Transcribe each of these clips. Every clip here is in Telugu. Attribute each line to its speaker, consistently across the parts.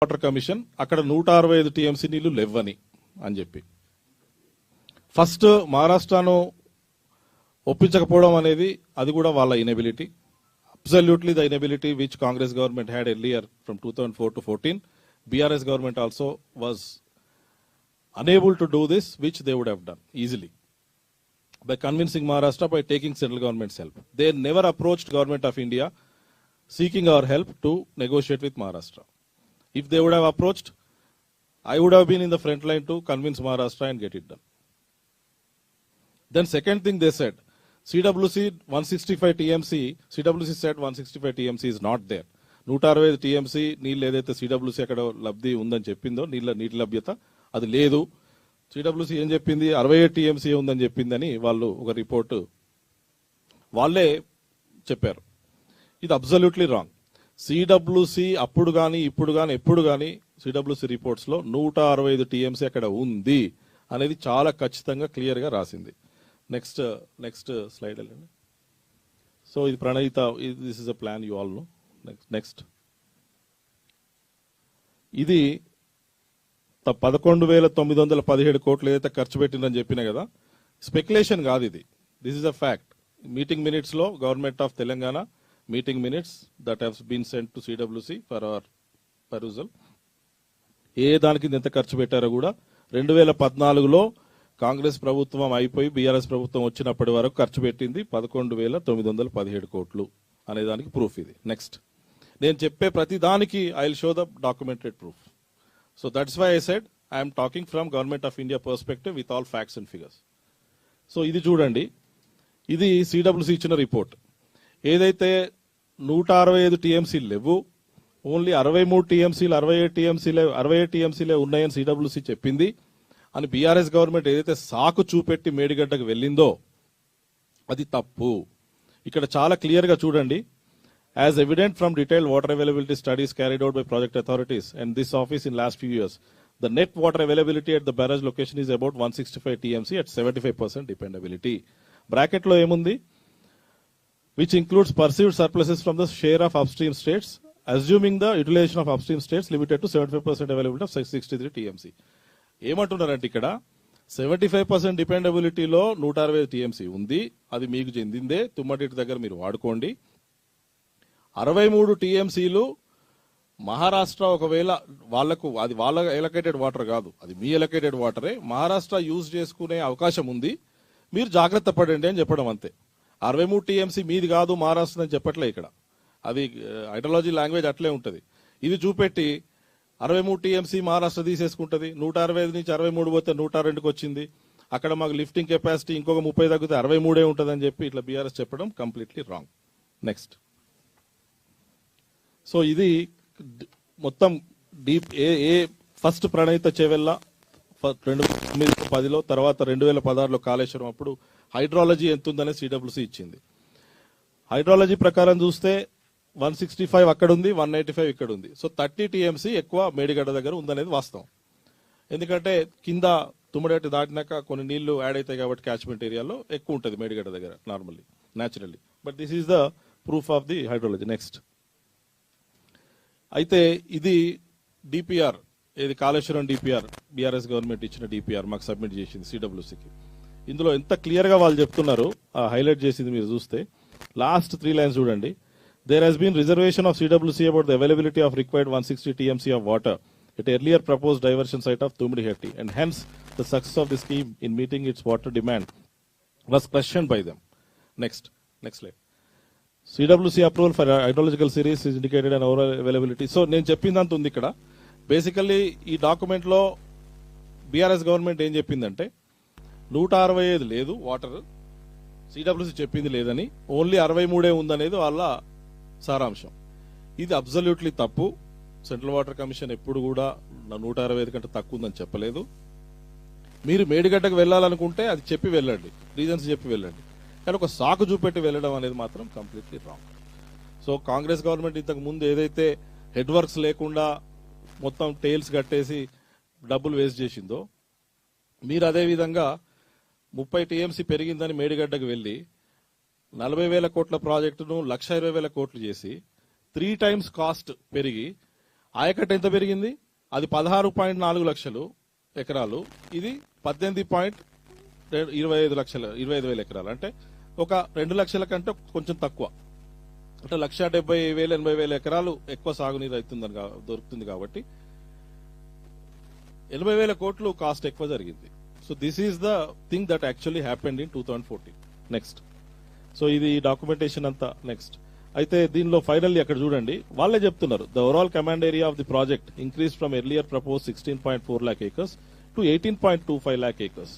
Speaker 1: వాటర్ కమిషన్ అక్కడ 165 టీఎంసీ నీళ్లు లేవని అని చెప్పి ఫస్ట్ మహారాష్ట్రను ఒప్పించకపోవడం అనేది అది కూడా వాళ్ళ inability. Absolutely the inability which Congress government had earlier from 2004 to 14. BRS government also was unable to do this, which they would have done easily by convincing Maharashtra by taking central government's help. They never approached government of India seeking our help to negotiate with Maharashtra. If they would have approached, I would have been in the front line to convince Maharashtra and get it done. Then second thing they said, CWC 165 TMC, CWC said 165 TMC is not there. 165 TMC నీళ్ళు ఏదైతే CWC అక్కడ లబ్ధి ఉందని చెప్పిందో నీటి లభ్యత అది లేదు. CWC ఏం చెప్పింది 67 TMC ఉందని చెప్పిందని వాళ్ళు ఒక రిపోర్ట్ వాళ్ళే చెప్పారు. ఇది అబ్సల్యూట్లీ రాంగ్. CWC అప్పుడు కానీ ఇప్పుడు కానీ ఎప్పుడు కానీ CWC రిపోర్ట్స్ లో 165 TMC అక్కడ ఉంది అనేది చాలా ఖచ్చితంగా క్లియర్ గా రాసింది. నెక్స్ట్ స్లైడ్ వెళ్ళండి. సో ఇది Pranahita, this is a plan you all know. Next ఇది 11,917 కోట్లు ఏదైతే ఖర్చు పెట్టిందని చెప్పినా కదా, స్పెక్యులేషన్ కాదు ఇది. This is a fact. Meeting minutes లో government of Telangana meeting minutes that have been sent to CWC for our perusal. ఏ దానికి ఎంత ఖర్చు పెట్టారో కూడా 2014లో కాంగ్రెస్ ప్రభుత్వం అయిపోయి బీఆర్ఎస్ ప్రభుత్వం వచ్చినప్పటి వరకు ఖర్చు పెట్టింది 11,917 కోట్లు అనే దానికి ప్రూఫ్ ఇది. నెక్స్ట్ నేను చెప్పే ప్రతి దానికి I will show the documented proof. So that's why I said I'm talking from government of India perspective with all facts and figures. So ఇది చూడండి, ఇది CWC ఇచ్చిన రిపోర్ట్. ఏదైతే 165 TMC లేవు, ఓన్లీ 63 TMCలు 67 TMCలే ఉన్నాయని CWC చెప్పింది అని బీఆర్ఎస్ గవర్నమెంట్ ఏదైతే సాకు చూపెట్టి మేడిగడ్డకు వెళ్ళిందో అది తప్పు. ఇక్కడ చాలా క్లియర్ గా చూడండి. As evident from detailed water availability studies carried out by project authorities and this office in last few years, the net water availability at the barrage location is about 165 TMC at 75% dependability. Bracket లో ఏముంది, which includes perceived surpluses from the share of upstream states, assuming the utilization of upstream states limited to 75% availability of 63 TMC. ఏమంటున్నారంటే ఇక్కడ 75% డిపెండబిలిటీలో 165 TMC ఉంది, అది మీకు చెందిందే, తుమ్మటి దగ్గర మీరు వాడుకోండి. 63 TMCలు మహారాష్ట్ర ఒకవేళ వాళ్లకు, అది వాళ్ళ ఎలకేటెడ్ వాటర్ కాదు, అది మీ ఎలకేటెడ్ వాటరే, మహారాష్ట్ర యూజ్ చేసుకునే అవకాశం ఉంది, మీరు జాగ్రత్త పడండి అని చెప్పడం అంతే. 63 TMC మీది కాదు మహారాష్ట్ర అని చెప్పట్లే ఇక్కడ. అది ఐడియాలజీ లాంగ్వేజ్ అట్లే ఉంటుంది. ఇది చూపెట్టి 63 TMC మహారాష్ట్ర తీసేసుకుంటుంది, 165 నుంచి 63 పోతే 102కి వచ్చింది, అక్కడ మాకు లిఫ్టింగ్ కెపాసిటీ ఇంకొక 30 తగ్గితే 63 ఉంటుంది అని చెప్పి ఇట్లా బీఆర్ఎస్ చెప్పడం కంప్లీట్లీ రాంగ్. నెక్స్ట్, సో ఇది మొత్తం డీప్ ఏ ఫస్ట్ ప్రణయిత చెవెల్ల 2010లో, తర్వాత 2016లో కాళేశ్వరం అప్పుడు హైడ్రాలజీ ఎంత ఉందనే CWC ఇచ్చింది. హైడ్రాలజీ ప్రకారం చూస్తే 165 అక్కడ ఉంది, 185 ఇక్కడ ఉంది. సో 30 TMC ఎక్కువ మేడిగడ్డ దగ్గర ఉందనేది వాస్తవం. ఎందుకంటే కింద తుమ్మడేటి దాటినాక కొన్ని నీళ్లు యాడ్ అవుతాయి కాబట్టి క్యాచ్మెంట్ ఏరియాలో ఎక్కువ ఉంటుంది మేడిగడ్డ దగ్గర normally, naturally. But this is the proof of the hydrology. Next, అయితే ఇది డిపిఆర్, ఏది కాళేశ్వరం డిపిఆర్, బీఆర్ఎస్ గవర్నమెంట్ ఇచ్చిన డిపిఆర్ మాకు సబ్మిట్ చేసింది CWCకి. ఇందులో ఎంత క్లియర్ గా వాళ్ళు చెప్తున్నారు, హైలైట్ చేసింది మీరు చూస్తే లాస్ట్ 3 lines చూడండి. There has been reservation of CWC about the availability of required 160 TMC of water at earlier proposed diversion site of Tumrihetti, and hence the success of the scheme in meeting its water demand was questioned by them. Next slide. CWC approval for hydrological series is indicated an overall availability. So నేను చెప్పిందంత ఉంది ఇక్కడ. బేసికల్లీ ఈ డాక్యుమెంట్ లో బీఆర్ఎస్ గవర్నమెంట్ ఏం చెప్పిందంటే 165 లేదు వాటర్, CWC చెప్పింది లేదని, ఓన్లీ 63 ఉందనేది వాళ్ళ సారాంశం. ఇది అబ్సల్యూట్లీ తప్పు. సెంట్రల్ వాటర్ కమిషన్ ఎప్పుడు కూడా 165 కంటే తక్కువ ఉందని చెప్పలేదు. మీరు మేడిగడ్డకు వెళ్ళాలనుకుంటే అది చెప్పి వెళ్ళండి, రీజన్స్ చెప్పి వెళ్ళండి, కానీ ఒక సాకు చూపెట్టి వెళ్ళడం అనేది మాత్రం completely wrong. So Congress government ఇంతకు ముందు ఏదైతే హెడ్ వర్క్స్ లేకుండా మొత్తం టైల్స్ కట్టేసి డబ్బులు వేస్ట్ చేసిందో, మీరు అదే విధంగా 30 TMC పెరిగిందని మేడిగడ్డకు వెళ్ళి 40,000 కోట్ల ప్రాజెక్టును 1,20,000 కోట్లు చేసి 3 times కాస్ట్ పెరిగి ఆయకట్టు ఎంత పెరిగింది? అది 16.4 లక్షలు ఎకరాలు, ఇది 18.25 ఎకరాలు. అంటే ఒక 2 లక్షల కంటే కొంచెం తక్కువ, అంటే 1,70,000 80,000 ఎకరాలు ఎక్కువ సాగునీరు అవుతుందని దొరుకుతుంది. కాబట్టి 80,000 కోట్లు కాస్ట్ ఎక్కువ జరిగింది. So this is the thing that actually happened in 2014. Next, so ఇది డాక్యుమెంటేషన్ అంతా. నెక్స్ట్ అయితే దీనిలో ఫైనల్లీ అక్కడ చూడండి, వాళ్ళే చెప్తున్నారు, the overall command area of the project increase from earlier propose 16.4 lakh acres to 18.25 lakh acres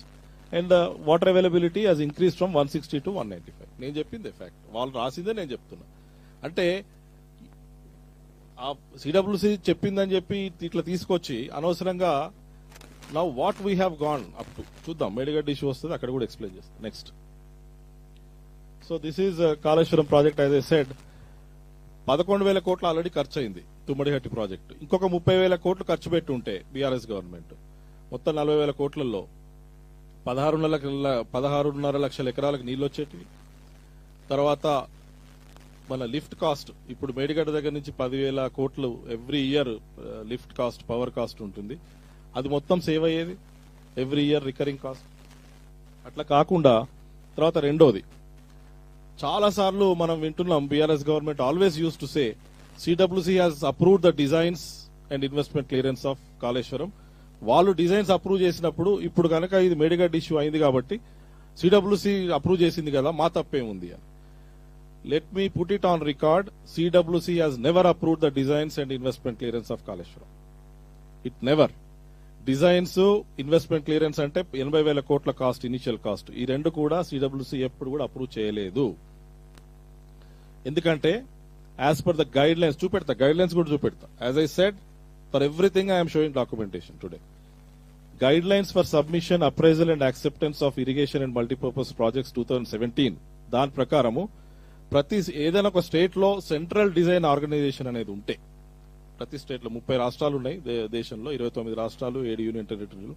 Speaker 1: and water availability has increase from 160 to 195. నేను చెప్పింది ఫ్యాక్ట్, వాళ్ళు రాసిందే నేను చెప్తున్నా. అంటే ఆ సిడబ్ల్యూసి చెప్పిందని చెప్పి ఇట్లా తీసుకొచ్చి అనవసరంగా now what we have gone up to చూద్దాం. మేడిగడ్డ ఇష్యూ వస్తుంది, అక్కడ కూడా ఎక్స్ప్లెయిన్ చేస్తాం. Next, so this is Kaleshwaram project. As I said, 11,000 కోట్లు ఆల్రెడీ ఖర్చు అయింది తుమ్మడిహట్టి ప్రాజెక్టు. ఇంకొక 30,000 కోట్లు ఖర్చు పెట్టి ఉంటే బీఆర్ఎస్ గవర్నమెంట్ మొత్తం 40,000 కోట్లలో 16.5 లక్షల ఎకరాలకు నీళ్ళు వచ్చేటివి. తర్వాత మన లిఫ్ట్ కాస్ట్, ఇప్పుడు మేడిగడ్డ దగ్గర నుంచి 10,000 కోట్లు every year lift cost, power cost ఉంటుంది. అది మొత్తం సేవ్ అయ్యేది ఎవ్రీ ఇయర్ రికరింగ్ కాస్ట్. అట్లా కాకుండా తర్వాత రెండోది, చాలా సార్లు మనం వింటున్నాం, BRS government always use to say CWC has approved the designs and investment clearance of Kaleshwaram. వాళ్ళు డిజైన్స్ అప్రూవ్ చేసినప్పుడు, ఇప్పుడు కనుక ఇది మేడిగడ్డ ఇష్యూ అయింది కాబట్టి సిడబ్ల్యూసీ అప్రూవ్ చేసింది కదా, మా తప్పేముంది అని. Let me put it on record, CWC has never approved the designs and investment clearance of Kaleshwaram. It never. Designs, investment clearance అంటే 80,000 కోట్ల కాస్ట్, ఇనిషియల్ కాస్ట్, ఈ రెండు కూడా సిడబ్ల్యూసీ ఎప్పుడు కూడా అప్రూవ్ చేయలేదు. ఎందుకంటే as per the guidelines, చూపెడతా, గైడ్ లైన్స్ కూడా చూపెడతా. As I said, for everything I'm showing documentation today. Guidelines for submission, appraisal and acceptance of irrigation and multipurpose projects 2017, దాని ప్రకారము ప్రతి ఏదైనా ఒక స్టేట్ లో సెంట్రల్ డిజైన్ ఆర్గనైజేషన్ అనేది ఉంటే, ప్రతి స్టేట్ లో 30 రాష్ట్రాలు ఉన్నాయి దేశంలో, 29 రాష్ట్రాలు, 7 యూనియన్ టెరిటరీలు.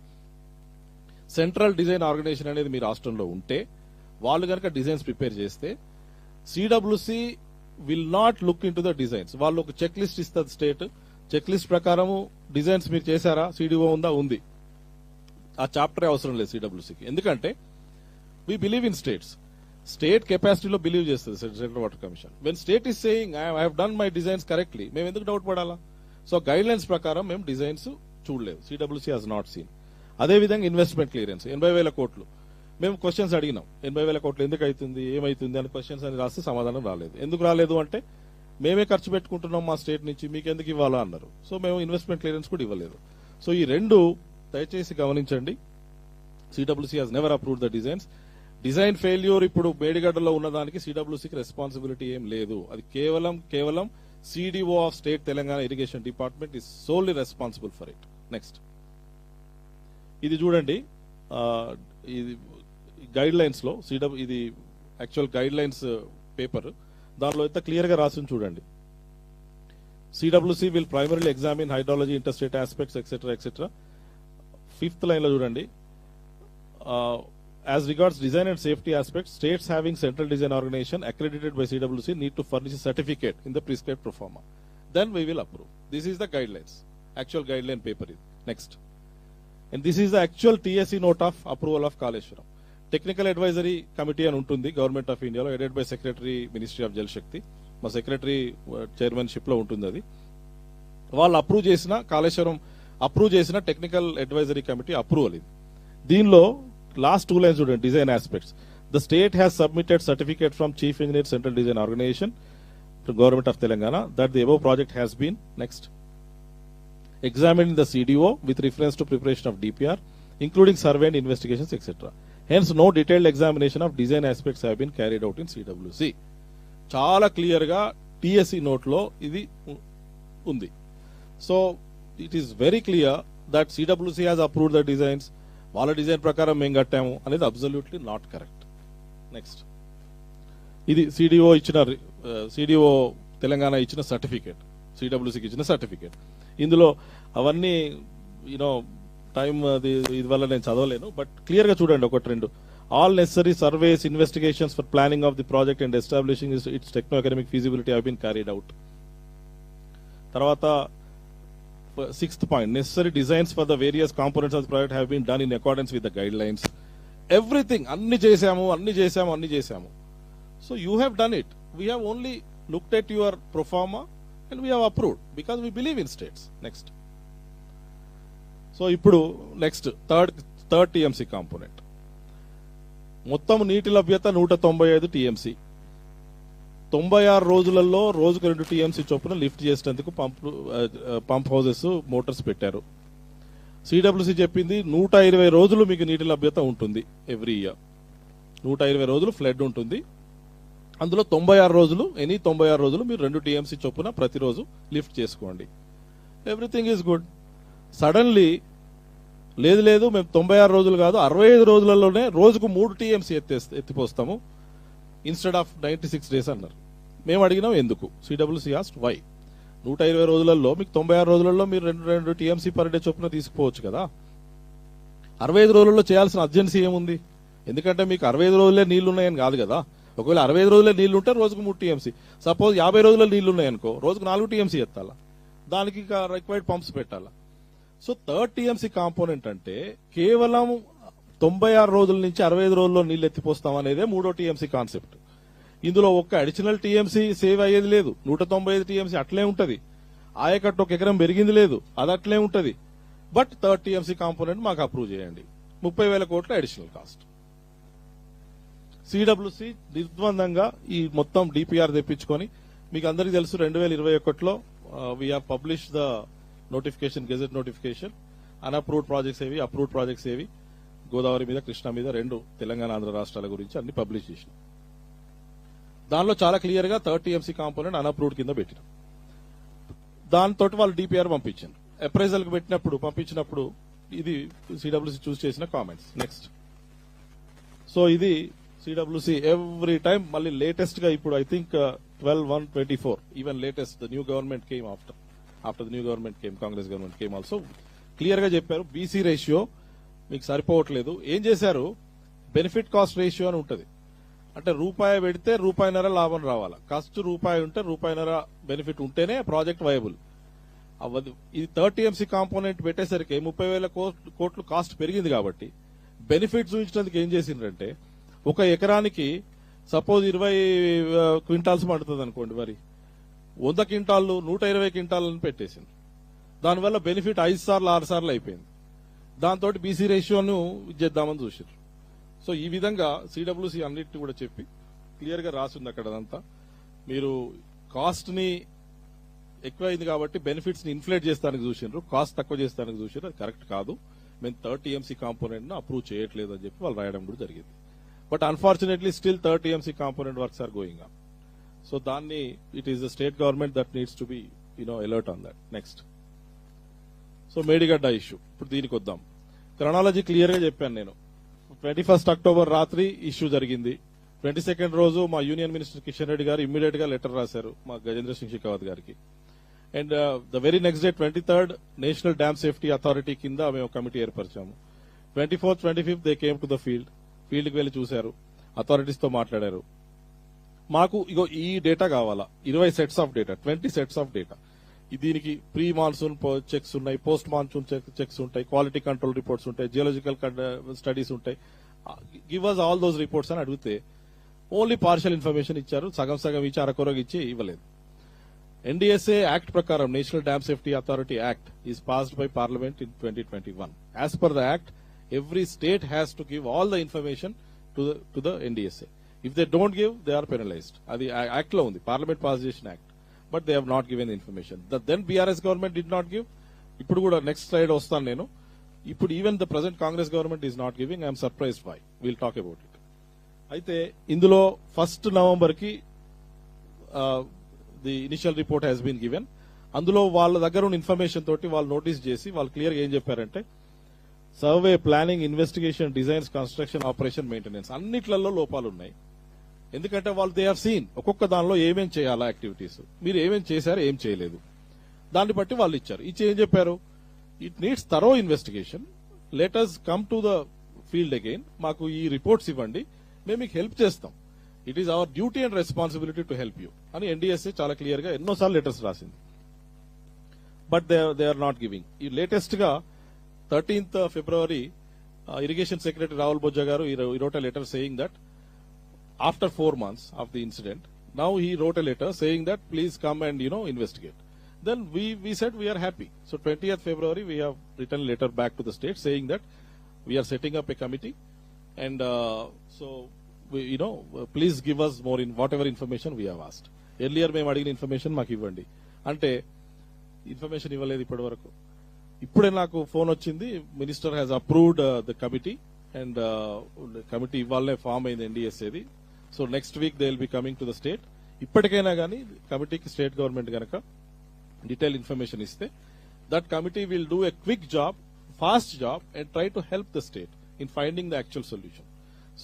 Speaker 1: సెంట్రల్ డిజైన్ ఆర్గనైజేషన్ అనేది మీ రాష్ట్రంలో ఉంటే, వాళ్ళు కనుక డిజైన్స్ ప్రిపేర్ చేస్తే, CWC will not look in to the designs. వాళ్ళు ఒక చెక్ లిస్ట్ ఇస్తారు స్టేట్, చెక్ లిస్ట్ ప్రకారము డిజైన్స్ మీరు చేశారా, సిడిఓ ఉందా, ఉంది. ఆ చాప్టరే అవసరం లేదు సిడబ్ల్యూసీకి. ఎందుకంటే we believe in states. State కెపాసిటీలో బిలీవ్ చేస్తుంది central water commission. When state is saying I have done my designs correctly, మేము ఎందుకు డౌట్ పడాలా? సో గైడ్ లైన్స్ ప్రకారం మేము డిజైన్స్ చూడలేదు, సిడబ్ల్యూసీ హాజ్ నాట్ సీన్. అదేవిధంగా ఇన్వెస్ట్మెంట్ క్లియరెన్స్ 80,000 కోట్లు మేము క్వశ్చన్స్ అడిగినాం, 80,000 కోట్లు ఎందుకు అవుతుంది, ఏమైతుంది అని క్వశ్చన్స్ అని రాస్తే సమాధానం రాలేదు. ఎందుకు రాలేదు అంటే, మేమే ఖర్చు పెట్టుకుంటున్నాం మా స్టేట్ నుంచి, మీకు ఎందుకు ఇవ్వాలా అన్నారు. సో మేము ఇన్వెస్ట్మెంట్ క్లియరెన్స్ కూడా ఇవ్వలేదు. సో ఈ రెండు దయచేసి గమనించండి. CWC has never approved the designs. Design failure ఇప్పుడు మేడిగడ్డలో ఉన్నదానికి సిడబ్ల్యూసీకి రెస్పాన్సిబిలిటీ ఏం లేదు. అది కేవలం CDO of state Telangana irrigation department is solely responsible for it. Next, ఇది చూడండి, ఇది గైడ్ లైన్స్ లో ఇది యాక్చువల్ గైడ్ లైన్స్ పేపర్, దానిలో ఎంత క్లియర్ గా రాసింది చూడండి. CWC will primarily examine hydrology, interstate aspects etcetera etcetera. 5th line లో చూడండి, as regards design and safety aspects, states having central design organization accredited by CWC need to furnish a certificate in the prescribed pro forma. Then we will approve. This is the guidelines. Actual guideline paper is. Next. And this is the actual TSE note of approval of Kaleshwaram. Technical Advisory Committee and untundi, Government of India, headed by Secretary, Ministry of Jal Shakti. Ma Secretary chairmanship lo untundi adi. Vallu approve chesina Kaleshwaram approve chesina Technical Advisory Committee approval idi. Deenlo last 2 lines చూడండి, design aspects. The state has submitted certificate from chief engineer central design organisation government of Telangana that the above project has been next examine the CDO with reference to preparation of DPR including survey and investigations etcetera. Hence no detailed examination of design aspects have been carried out in CWC. చాలా క్లియర్ గా టిఎస్సి నోట్ లో ఇది ఉంది. So it is very clear that CWC has approved the designs, వాళ్ళ డిజైన్ ప్రకారం మేము కట్టాము అనేది అబ్సల్యూట్లీ నాట్ కరెక్ట్. నెక్స్ట్, ఇది సిడిఓ తెలంగాణ ఇచ్చిన సర్టిఫికేట్, సిడబ్ల్యూసీకి ఇచ్చిన సర్టిఫికేట్. ఇందులో అవన్నీ యూనో టైం ఇది వల్ల నేను చదవలేను, బట్ క్లియర్ గా చూడండి ఒకటి రెండు. All necessary surveys, investigations for planning of the project and establishing its techno economic feasibility have been carried out. తర్వాత Sixth point, necessary designs for the various components of the project have been done in accordance with the guidelines. Everything, అన్ని చేశాము. So you have done it. We have only looked at your pro forma and we have approved because we believe in states. Next. So ఇప్పుడు next, third TMC component. మొత్తం నీటి లభ్యత 195 TMC. 96 రోజులలో రోజుకు 2 TMC చొప్పున లిఫ్ట్ చేసేందుకు పంప్ హౌసెస్ మోటార్స్ పెట్టారు. సిడబ్ల్యూసి చెప్పింది 120 రోజులు మీకు నీటి లభ్యత ఉంటుంది ఎవ్రీ ఇయర్. 120 రోజులు ఫ్లడ్ ఉంటుంది. అందులో 96 రోజులు మీరు 2 TMC చొప్పున ప్రతిరోజు లిఫ్ట్ చేసుకోండి. Everything is good. సడన్లీ లేదు మేము 96 రోజులు కాదు 65 రోజులలోనే రోజుకు 3 TMC ఎత్తిపోస్తాము ఇన్స్టెడ్ ఆఫ్ 96 డేస్ అన్నారు. మేము అడిగినాం ఎందుకు. CWC asked why. 120 రోజులలో మీకు 96 రోజులలో మీరు 2 TMC పర్ డే చొప్పున తీసుకుపోవచ్చు కదా. 65 రోజుల్లో చేయాల్సిన అర్జెన్సీ ఏముంది? ఎందుకంటే మీకు 65 రోజులే నీళ్లు ఉన్నాయని కాదు కదా. ఒకవేళ 65 రోజులే నీళ్లు ఉంటే రోజుకు 3 TMC. సపోజ్ 50 రోజుల్లో నీళ్లు ఉన్నాయనుకో రోజుకు 4 TMC ఎత్తాలా. దానికి రిక్వైర్డ్ పంప్స్ పెట్టాలా. సో థర్డ్ TMC కాంపోనెంట్ అంటే కేవలం 96 రోజుల నుంచి 65 రోజుల్లో నీళ్లు ఎత్తిపోస్తాం అనేదే 3వ TMC కాన్సెప్ట్. ఇందులో ఒక్క అడిషనల్ TMC సేవ్ అయ్యేది లేదు. 195 TMC అట్లే ఉంటది. ఆయకట్టు 1 ఎకరం పెరిగింది లేదు, అది అట్లే ఉంటది. బట్ థర్డ్ TMC కాంపోనెంట్ మాకు అప్రూవ్ చేయండి. 30,000 కోట్ల అడిషనల్ కాస్ట్. సిడబ్ల్యూసి నిర్ద్వందంగా ఈ మొత్తం డిపిఆర్ తెప్పించుకొని మీకు అందరికీ తెలుసు 2021లో we have publish the notification, gazette notification. Unapproved projects ఏవి, అప్రూవ్డ్ ప్రాజెక్ట్స్ ఏవి, గోదావరి మీద కృష్ణా మీద 2 తెలంగాణ ఆంధ్ర రాష్ట్రాల గురించి అన్ని పబ్లిష్ చేసినాం. దానిలో చాలా క్లియర్ గా థర్డ్ TMC కాంపోనెంట్ అన్అప్రూవ్డ్ కింద పెట్టినాం. దాంతో వాళ్ళు డిపిఆర్ పంపించారు. అప్రైజల్ కి పంపించినప్పుడు ఇది సిడబ్ల్యూసి చూస్ చేసిన కామెంట్స్. నెక్స్ట్. సో ఇది సిడబ్ల్యూసి ఎవ్రీ టైం మళ్ళీ లేటెస్ట్ గా ఇప్పుడు I think 12/1/24 even latest the new government came after the new government came, Congress government came also clear గా చెప్పారు బీసీ రేషియో మీకు సరిపోవట్లేదు. ఏం చేశారు, బెనిఫిట్ కాస్ట్ రేషియో అని ఉంటది. అంటే రూపాయి పెడితే రూపాయిన్నర లాభం రావాలా. ఖర్చు రూపాయి ఉంటే రూపాయిన్నర బెనిఫిట్ ఉంటేనే ప్రాజెక్ట్ వైబుల్ అవ్వదు. ఇది థర్డ్ TMC కాంపోనెంట్ పెట్టేసరికి 30,000 కోట్లు కాస్ట్ పెరిగింది కాబట్టి బెనిఫిట్ చూపించడానికి ఏం చేసిండ్రంటే ఒక ఎకరానికి సపోజ్ 20 క్వింటాల్స్ పడుతుంది అనుకోండి, మరి 100 క్వింటాళ్ళు 120 క్వింటాలను పెట్టేసింది. దానివల్ల బెనిఫిట్ 5 సార్లు 6 సార్లు అయిపోయింది. దాంతో బీసీ రేషియోను చేద్దామని చూసారు. సో ఈ విధంగా సిడబ్ల్యూసి అన్నిటిని కూడా చెప్పి క్లియర్ గా రాసింది అక్కడ. అదంతా మీరు కాస్ట్ ని ఎక్కువైంది కాబట్టి బెనిఫిట్స్ ని ఇన్ఫ్లేట్ చేస్తానికి చూసిండ్రు, కాస్ట్ తక్కువ చేస్తానికి చూసిండ్రు. అది కరెక్ట్ కాదు. మేము థర్డ్ TMC కాంపోనెంట్ ను అప్రూవ్ చేయట్లేదు అని చెప్పి వాళ్ళు రాయడం కూడా జరిగింది. But unfortunately still third TMC component works are going on. So దాన్ని it is the state government that needs to be alert on that. Next. So Medigadda issue. ఇప్పుడు దీనికి వద్దాం. క్రొనాలజీ క్లియర్ గా చెప్పాను నేను. 21 అక్టోబర్ రాత్రి ఇష్యూ జరిగింది. 22 రోజు మా యూనియన్ మినిస్టర్ కిషన్ రెడ్డి గారు ఇమ్మీడియట్ గా లెటర్ రాశారు మా గజేంద్ర సింగ్ షెకావత్ గారికి. And the very next day 23rd national dam safety authority కింద మేము కమిటీ ఏర్పరిచాము. 24th, 25th they came to the field కి వెళ్లి చూశారు, అథారిటీస్ తో మాట్లాడారు. మాకు ఈ డేటా కావాలా, 20 sets of data, 20 sets of data. దీనికి ప్రీ మాన్సూన్ చెక్స్ ఉన్నాయి, పోస్ట్ మాన్సూన్ చెక్స్ ఉంటాయి, క్వాలిటీ కంట్రోల్ రిపోర్ట్స్ ఉంటాయి, జియోలాజికల్ స్టడీస్ ఉంటాయి. Give us all those reports అని అడిగితే ఓన్లీ పార్షియల్ ఇన్ఫర్మేషన్ ఇచ్చారు. సగం ఇచ్చి అరకొరగా ఇచ్చి ఇవ్వలేదు. NDSA యాక్ట్ ప్రకారం national dam safety authority act is passed by parliament in 2021. As per the act every state has to give all the information to the NDSA. If they don't give, they are penalized. Adi act lo undi, parliament pass chesina act, but they have not given the information. Then BRS government did not give. Ippudu kuda next slide ostanu nenu. Ippudu even the present Congress government is not giving. I am surprised why. We'll talk about it. Aithe indulo 1st November ki the initial report has been given. అందులో వాళ్ళ దగ్గర ఉన్న ఇన్ఫర్మేషన్ తోటి వాళ్ళు నోటీస్ చేసి వాళ్ళు క్లియర్ గా ఏం చెప్పారంటే survey, planning, investigation, designs, construction, operation, maintenance అన్నిట్లలో లోపాలు ఉన్నాయి. ఎందుకంటే వాళ్ళు దే హావ్ సీన్ ఒక్కొక్క దానిలో ఏమేం చేయాలా యాక్టివిటీస్, మీరు ఏమేం చేశారు, ఏం చేయలేదు, దాన్ని బట్టి వాళ్ళు ఇచ్చారు. ఇచ్చి ఏం చెప్పారు, it needs thorough investigation, let us come to the field again, మాకు ఈ రిపోర్ట్స్ ఇవ్వండి, మేము మీకు హెల్ప్ చేస్తాం, it is our duty and responsibility to help you అని NDSA చాలా క్లియర్ గా ఎన్నోసార్లు లెటర్స్ రాసింది. But they are not giving. ఈ లేటెస్ట్ గా 13th February irrigation secretary Rahul Bojja garu he wrote a letter saying that after 4 months of the incident, now he wrote a letter saying that please come and investigate. Then we said we are happy. So 20th February we have written a letter back to the state saying that we are setting up a committee and so we, please give us more in whatever information we have asked. Earlier మేము అడిగిన ఇన్ఫర్మేషన్ మాకు ఇవ్వండి అంటే ఇన్ఫర్మేషన్ ఇవ్వలేదు ఇప్పటి వరకు. ఇప్పుడే నాకు ఫోన్ వచ్చింది, minister has approved the committee and committee ఇవ్వాలనే ఫామ్ అయింది ఎన్డీఎస్ఏది. So next week they will be coming to the state. ఇప్పటికైనా కానీ కమిటీకి స్టేట్ గవర్నమెంట్ కనుక డీటెయిల్ ఇన్ఫర్మేషన్ ఇస్తే that committee will do a quick job, fast job and try to help the state in finding the actual solution.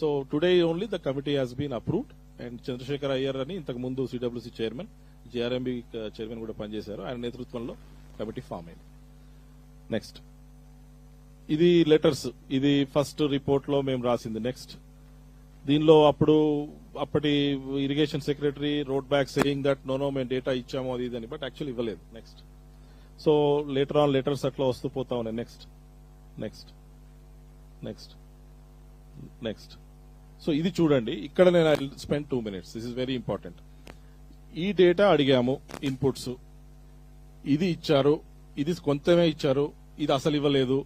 Speaker 1: So today only the committee has been approved and Chandrashekhar Iyer అని ఇంతకు ముందు సిడబ్ల్యూసీ చైర్మన్, జేఆర్ఎంబీ చైర్మన్ కూడా పనిచేశారు, ఆయన నేతృత్వంలో కమిటీ ఫామ్ అయింది. నెక్స్ట్ ఇది లెటర్స్, ఇది ఫస్ట్ రిపోర్ట్ లో మేము రాసింది. నెక్స్ట్ దీనిలో అప్పటి irrigation secretary wrote back saying that no మేము డేటా ఇచ్చాము అది ఇదని, బట్ యాక్చువల్ ఇవ్వలేదు. Next so later on letters అట్లా వస్తూ పోతా ఉన్నాయి. Next next next next so ఇది చూడండి, ఇక్కడ నేను I spend 2 minutes. This is very important. ఈ డేటా అడిగాము, ఇన్పుట్స్ ఇది ఇచ్చారు, ఇది కొంతమే ఇచ్చారు, ఇది అసలు ఇవ్వలేదు,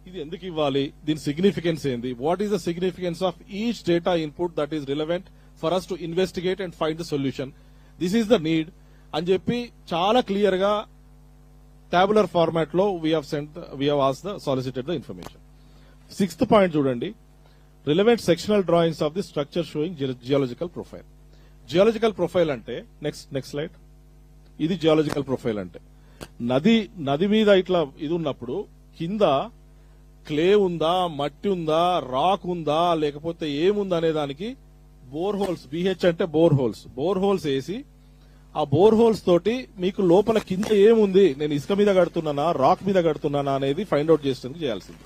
Speaker 1: ఇది ఎందుకు ఇవ్వాలి, దీని సిగ్నిఫికెన్స్ ఏంది, what is the significance of each data input that is relevant for us to investigate and find the solution, this is the need అని చెప్పి చాలా క్లియర్ గా టాబులర్ ఫార్మాట్ లో we have asked the solicited the information. 6th point చూడండి, relevant sectional drawings of the structure showing geological profile. Geological profile అంటే నెక్స్ట్ స్లైడ్, ఇది జియాలజికల్ ప్రొఫైల్ అంటే నది మీద ఇట్లా ఇది ఉన్నప్పుడు కింద క్లే ఉందా, మట్టి ఉందా, రాక్ ఉందా, లేకపోతే ఏముందా అనే దానికి బోర్ హోల్స్, బిహెచ్ అంటే బోర్ హోల్స్ వేసి ఆ బోర్ హోల్స్ తోటి మీకు లోపల కింద ఏముంది, నేను ఇసుక మీద కడుతున్నానా రాక్ మీద కడుతున్నానా అనేది ఫైండ్ అవుట్ చేసేందుకు చేయాల్సింది.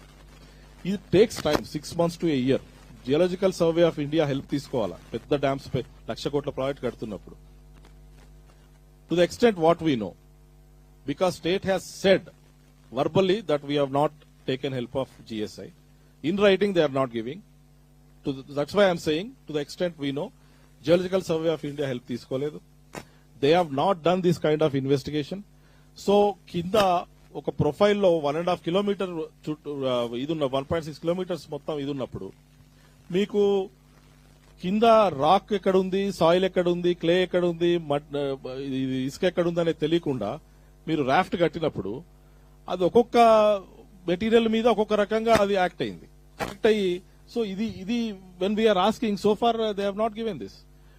Speaker 1: ఇది takes time, 6 months to a year. Geological survey of India help తీసుకోవాలా పెద్ద డ్యామ్స్ పై 1,00,000 కోట్ల ప్రాజెక్ట్ కడుతున్నప్పుడు. To the extent what we know, because state has said verbally that we have not taken help of GSI. In writing they are not giving. That's why I am saying to the extent we know, Geological Survey of India help తీసుకోలేదు. They have not done this kind of investigation. So కింద ఒక ప్రొఫైల్ లో 1.5 kilometer ఇది ఉన్న 1.6 kilometers మొత్తం ఇది ఉన్నప్పుడు మీకు కింద రాక్ ఎక్కడుంది, సాయిల్ ఎక్కడుంది, క్లే ఎక్కడుంది, ఇసుక ఎక్కడుంది అనేది తెలియకుండా మీరు రాఫ్ట్ కట్టినప్పుడు అది ఒక్కొక్క మెటీరియల్ మీద ఒక్కొక్క రకంగా అది యాక్ట్ అయ్యి సో ఇది when we're asking so far they have not given this.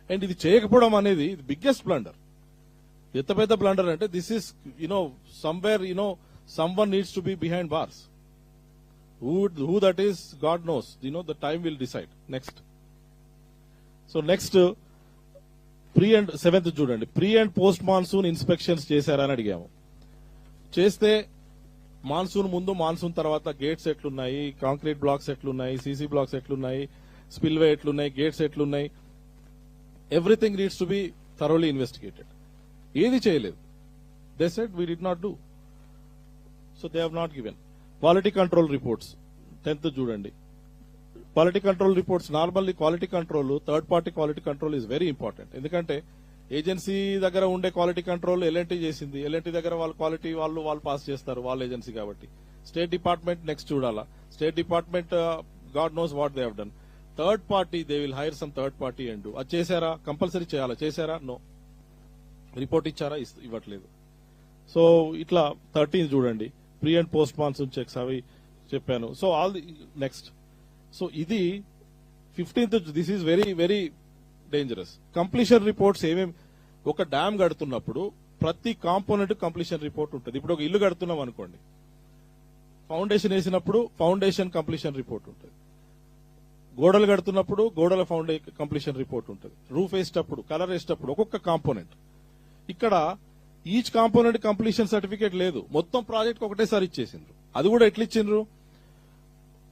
Speaker 1: And ఇది చేయకపోవడం అనేది బిగ్గెస్ట్ బ్లండర్. ఎంత పెద్ద బ్లండర్ అంటే this is somewhere someone needs to be behind bars. Who that is God knows, the time will decide. Next so next pre and 7th చూడండి, pre and post monsoon inspections చేశారని అడిగాము. చేస్తే మాన్సూన్ ముందు మాన్సూన్ తర్వాత గేట్స్ ఎట్లున్నాయి, కాంక్రీట్ బ్లాక్స్ ఎట్లున్నాయి, సీసీ బ్లాక్స్ ఎట్లున్నాయి, స్పిల్వే ఎట్లున్నాయి, గేట్స్ ఎట్లున్నాయి, everything needs to B thoroughly investigated. ఏది చేయలేదు. They said we did not do. So they have not given. Quality control reports 10th చూడండి. Quality control reports, normally quality control, third party quality control is very important. ఎందుకంటే ఏజెన్సీ దగ్గర ఉండే క్వాలిటీ కంట్రోల్ ఎల్ఎన్టీ చేసింది, ఎల్ఎన్టీ దగ్గర వాళ్ళు క్వాలిటీ వాళ్ళు పాస్ చేస్తారు, వాళ్ళ ఏజెన్సీ కాబట్టి. స్టేట్ డిపార్ట్మెంట్ నెక్స్ట్ చూడాలా. State department God knows what they have done. Third party they will hire some third party and అది చేశారా, కంపల్సరీ చేయాలా, చేశారా, నో. రిపోర్ట్ ఇచ్చారా, ఇవ్వట్లేదు. సో ఇట్లా 13 చూడండి, pre and post monsoon checks అవి చెప్పాను. So all the next. So ఇది 15th, this is very very dangerous. Completion reports ఏమేమి, ఒక డ్యామ్ కడుతున్నప్పుడు ప్రతి కాంపోనెంట్ కంప్లీషన్ రిపోర్ట్ ఉంటుంది. ఇప్పుడు ఒక ఇల్లు కడుతున్నాం అనుకోండి, ఫౌండేషన్ వేసినప్పుడు ఫౌండేషన్ కంప్లీషన్ రిపోర్ట్ ఉంటుంది, గోడలు కడుతున్నప్పుడు గోడల కంప్లీషన్ రిపోర్ట్ ఉంటుంది, రూఫ్ వేసేటప్పుడు, కలర్ వేసేటప్పుడు ఒక్కొక్క కాంపోనెంట్. ఇక్కడ ఈచ్ కాంపోనెంట్ కంప్లీషన్ సర్టిఫికేట్ లేదు, మొత్తం ప్రాజెక్ట్ ఒకటేసారి ఇచ్చేసిండ్రు. అది కూడా ఎట్లా ఇచ్చిండ్రు,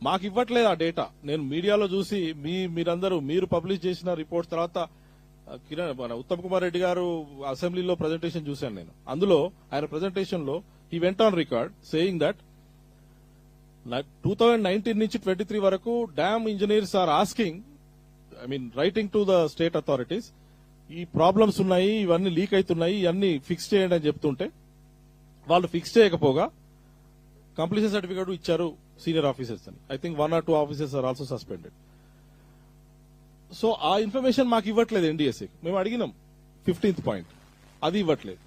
Speaker 1: మాకు ఇవ్వట్లేదు ఆ డేటా. నేను మీడియాలో చూసి మీరు పబ్లిష్ చేసిన రిపోర్ట్ తర్వాత ఉత్తమ్ కుమార్ రెడ్డి గారు అసెంబ్లీలో ప్రజెంటేషన్ చూశాను నేను. అందులో ఆయన ప్రజెంటేషన్ లో he went on record saying that 2019 నుంచి 23 వరకు dam engineers are asking, writing to the state authorities, ఈ ప్రాబ్లమ్స్ ఉన్నాయి, ఇవన్నీ లీక్ అవుతున్నాయి, ఇవన్నీ ఫిక్స్ చేయండి అని చెప్తుంటే వాళ్ళు ఫిక్స్ చేయకపోగా కంప్లీషన్ సర్టిఫికేట్ ఇచ్చారు సీనియర్ ఆఫీసర్స్ అని. I think 1 or 2 officers are also suspended. So ఆ ఇన్ఫర్మేషన్ మాకు ఇవ్వట్లేదు ఎన్డీఎస్ఏ. మేము అడిగినాం 15th పాయింట్, అది ఇవ్వట్లేదు.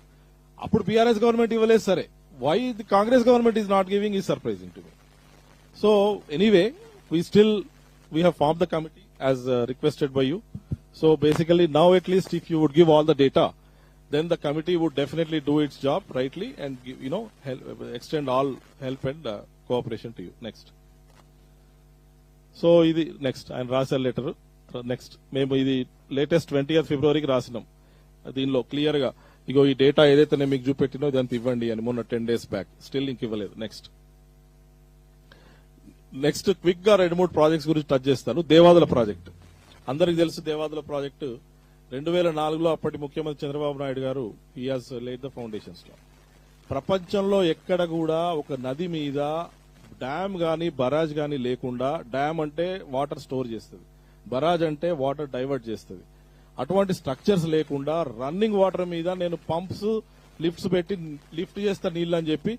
Speaker 1: అప్పుడు బీఆర్ఎస్ గవర్నమెంట్ ఇవ్వలేదు, సరే. Why the Congress government is not giving is surprising to me. So anyway, we have formed the committee as requested by you. So basically now at least if you would give all the data, then the committee would definitely do its job rightly and give, extend all help and cooperation to you. Next. So idi next and rasa letter next మేము ఇది లేటెస్ట్ 20th February కి రాసినాం. దీనిలో క్లియర్ గా ఇగో ఈ డేటా ఏదైతే నేను మీకు చూపెట్టినో ఇదంతా ఇవ్వండి అని మొన్న 10 days బ్యాక్. స్టిల్ ఇంక ఇవ్వలేదు. నెక్స్ట్ క్విక్ గా 2-3 ప్రాజెక్ట్స్ గురించి టచ్ చేస్తాను. దేవాదుల ప్రాజెక్టు అందరికి తెలుసు. దేవాదుల ప్రాజెక్టు 2004లో అప్పటి ముఖ్యమంత్రి చంద్రబాబు నాయుడు గారు he has laid the foundations లో. ప్రపంచంలో ఎక్కడ కూడా ఒక నది మీద డ్యామ్ గాని బరాజ్ గాని లేకుండా, డ్యామ్ అంటే వాటర్ స్టోర్ చేస్తుంది, బరాజ్ అంటే వాటర్ డైవర్ట్ చేస్తుంది, అటువంటి స్ట్రక్చర్స్ లేకుండా రన్నింగ్ వాటర్ మీద నేను పంప్స్ లిఫ్ట్స్ పెట్టి లిఫ్ట్ చేస్తా నీళ్ళు అని చెప్పి,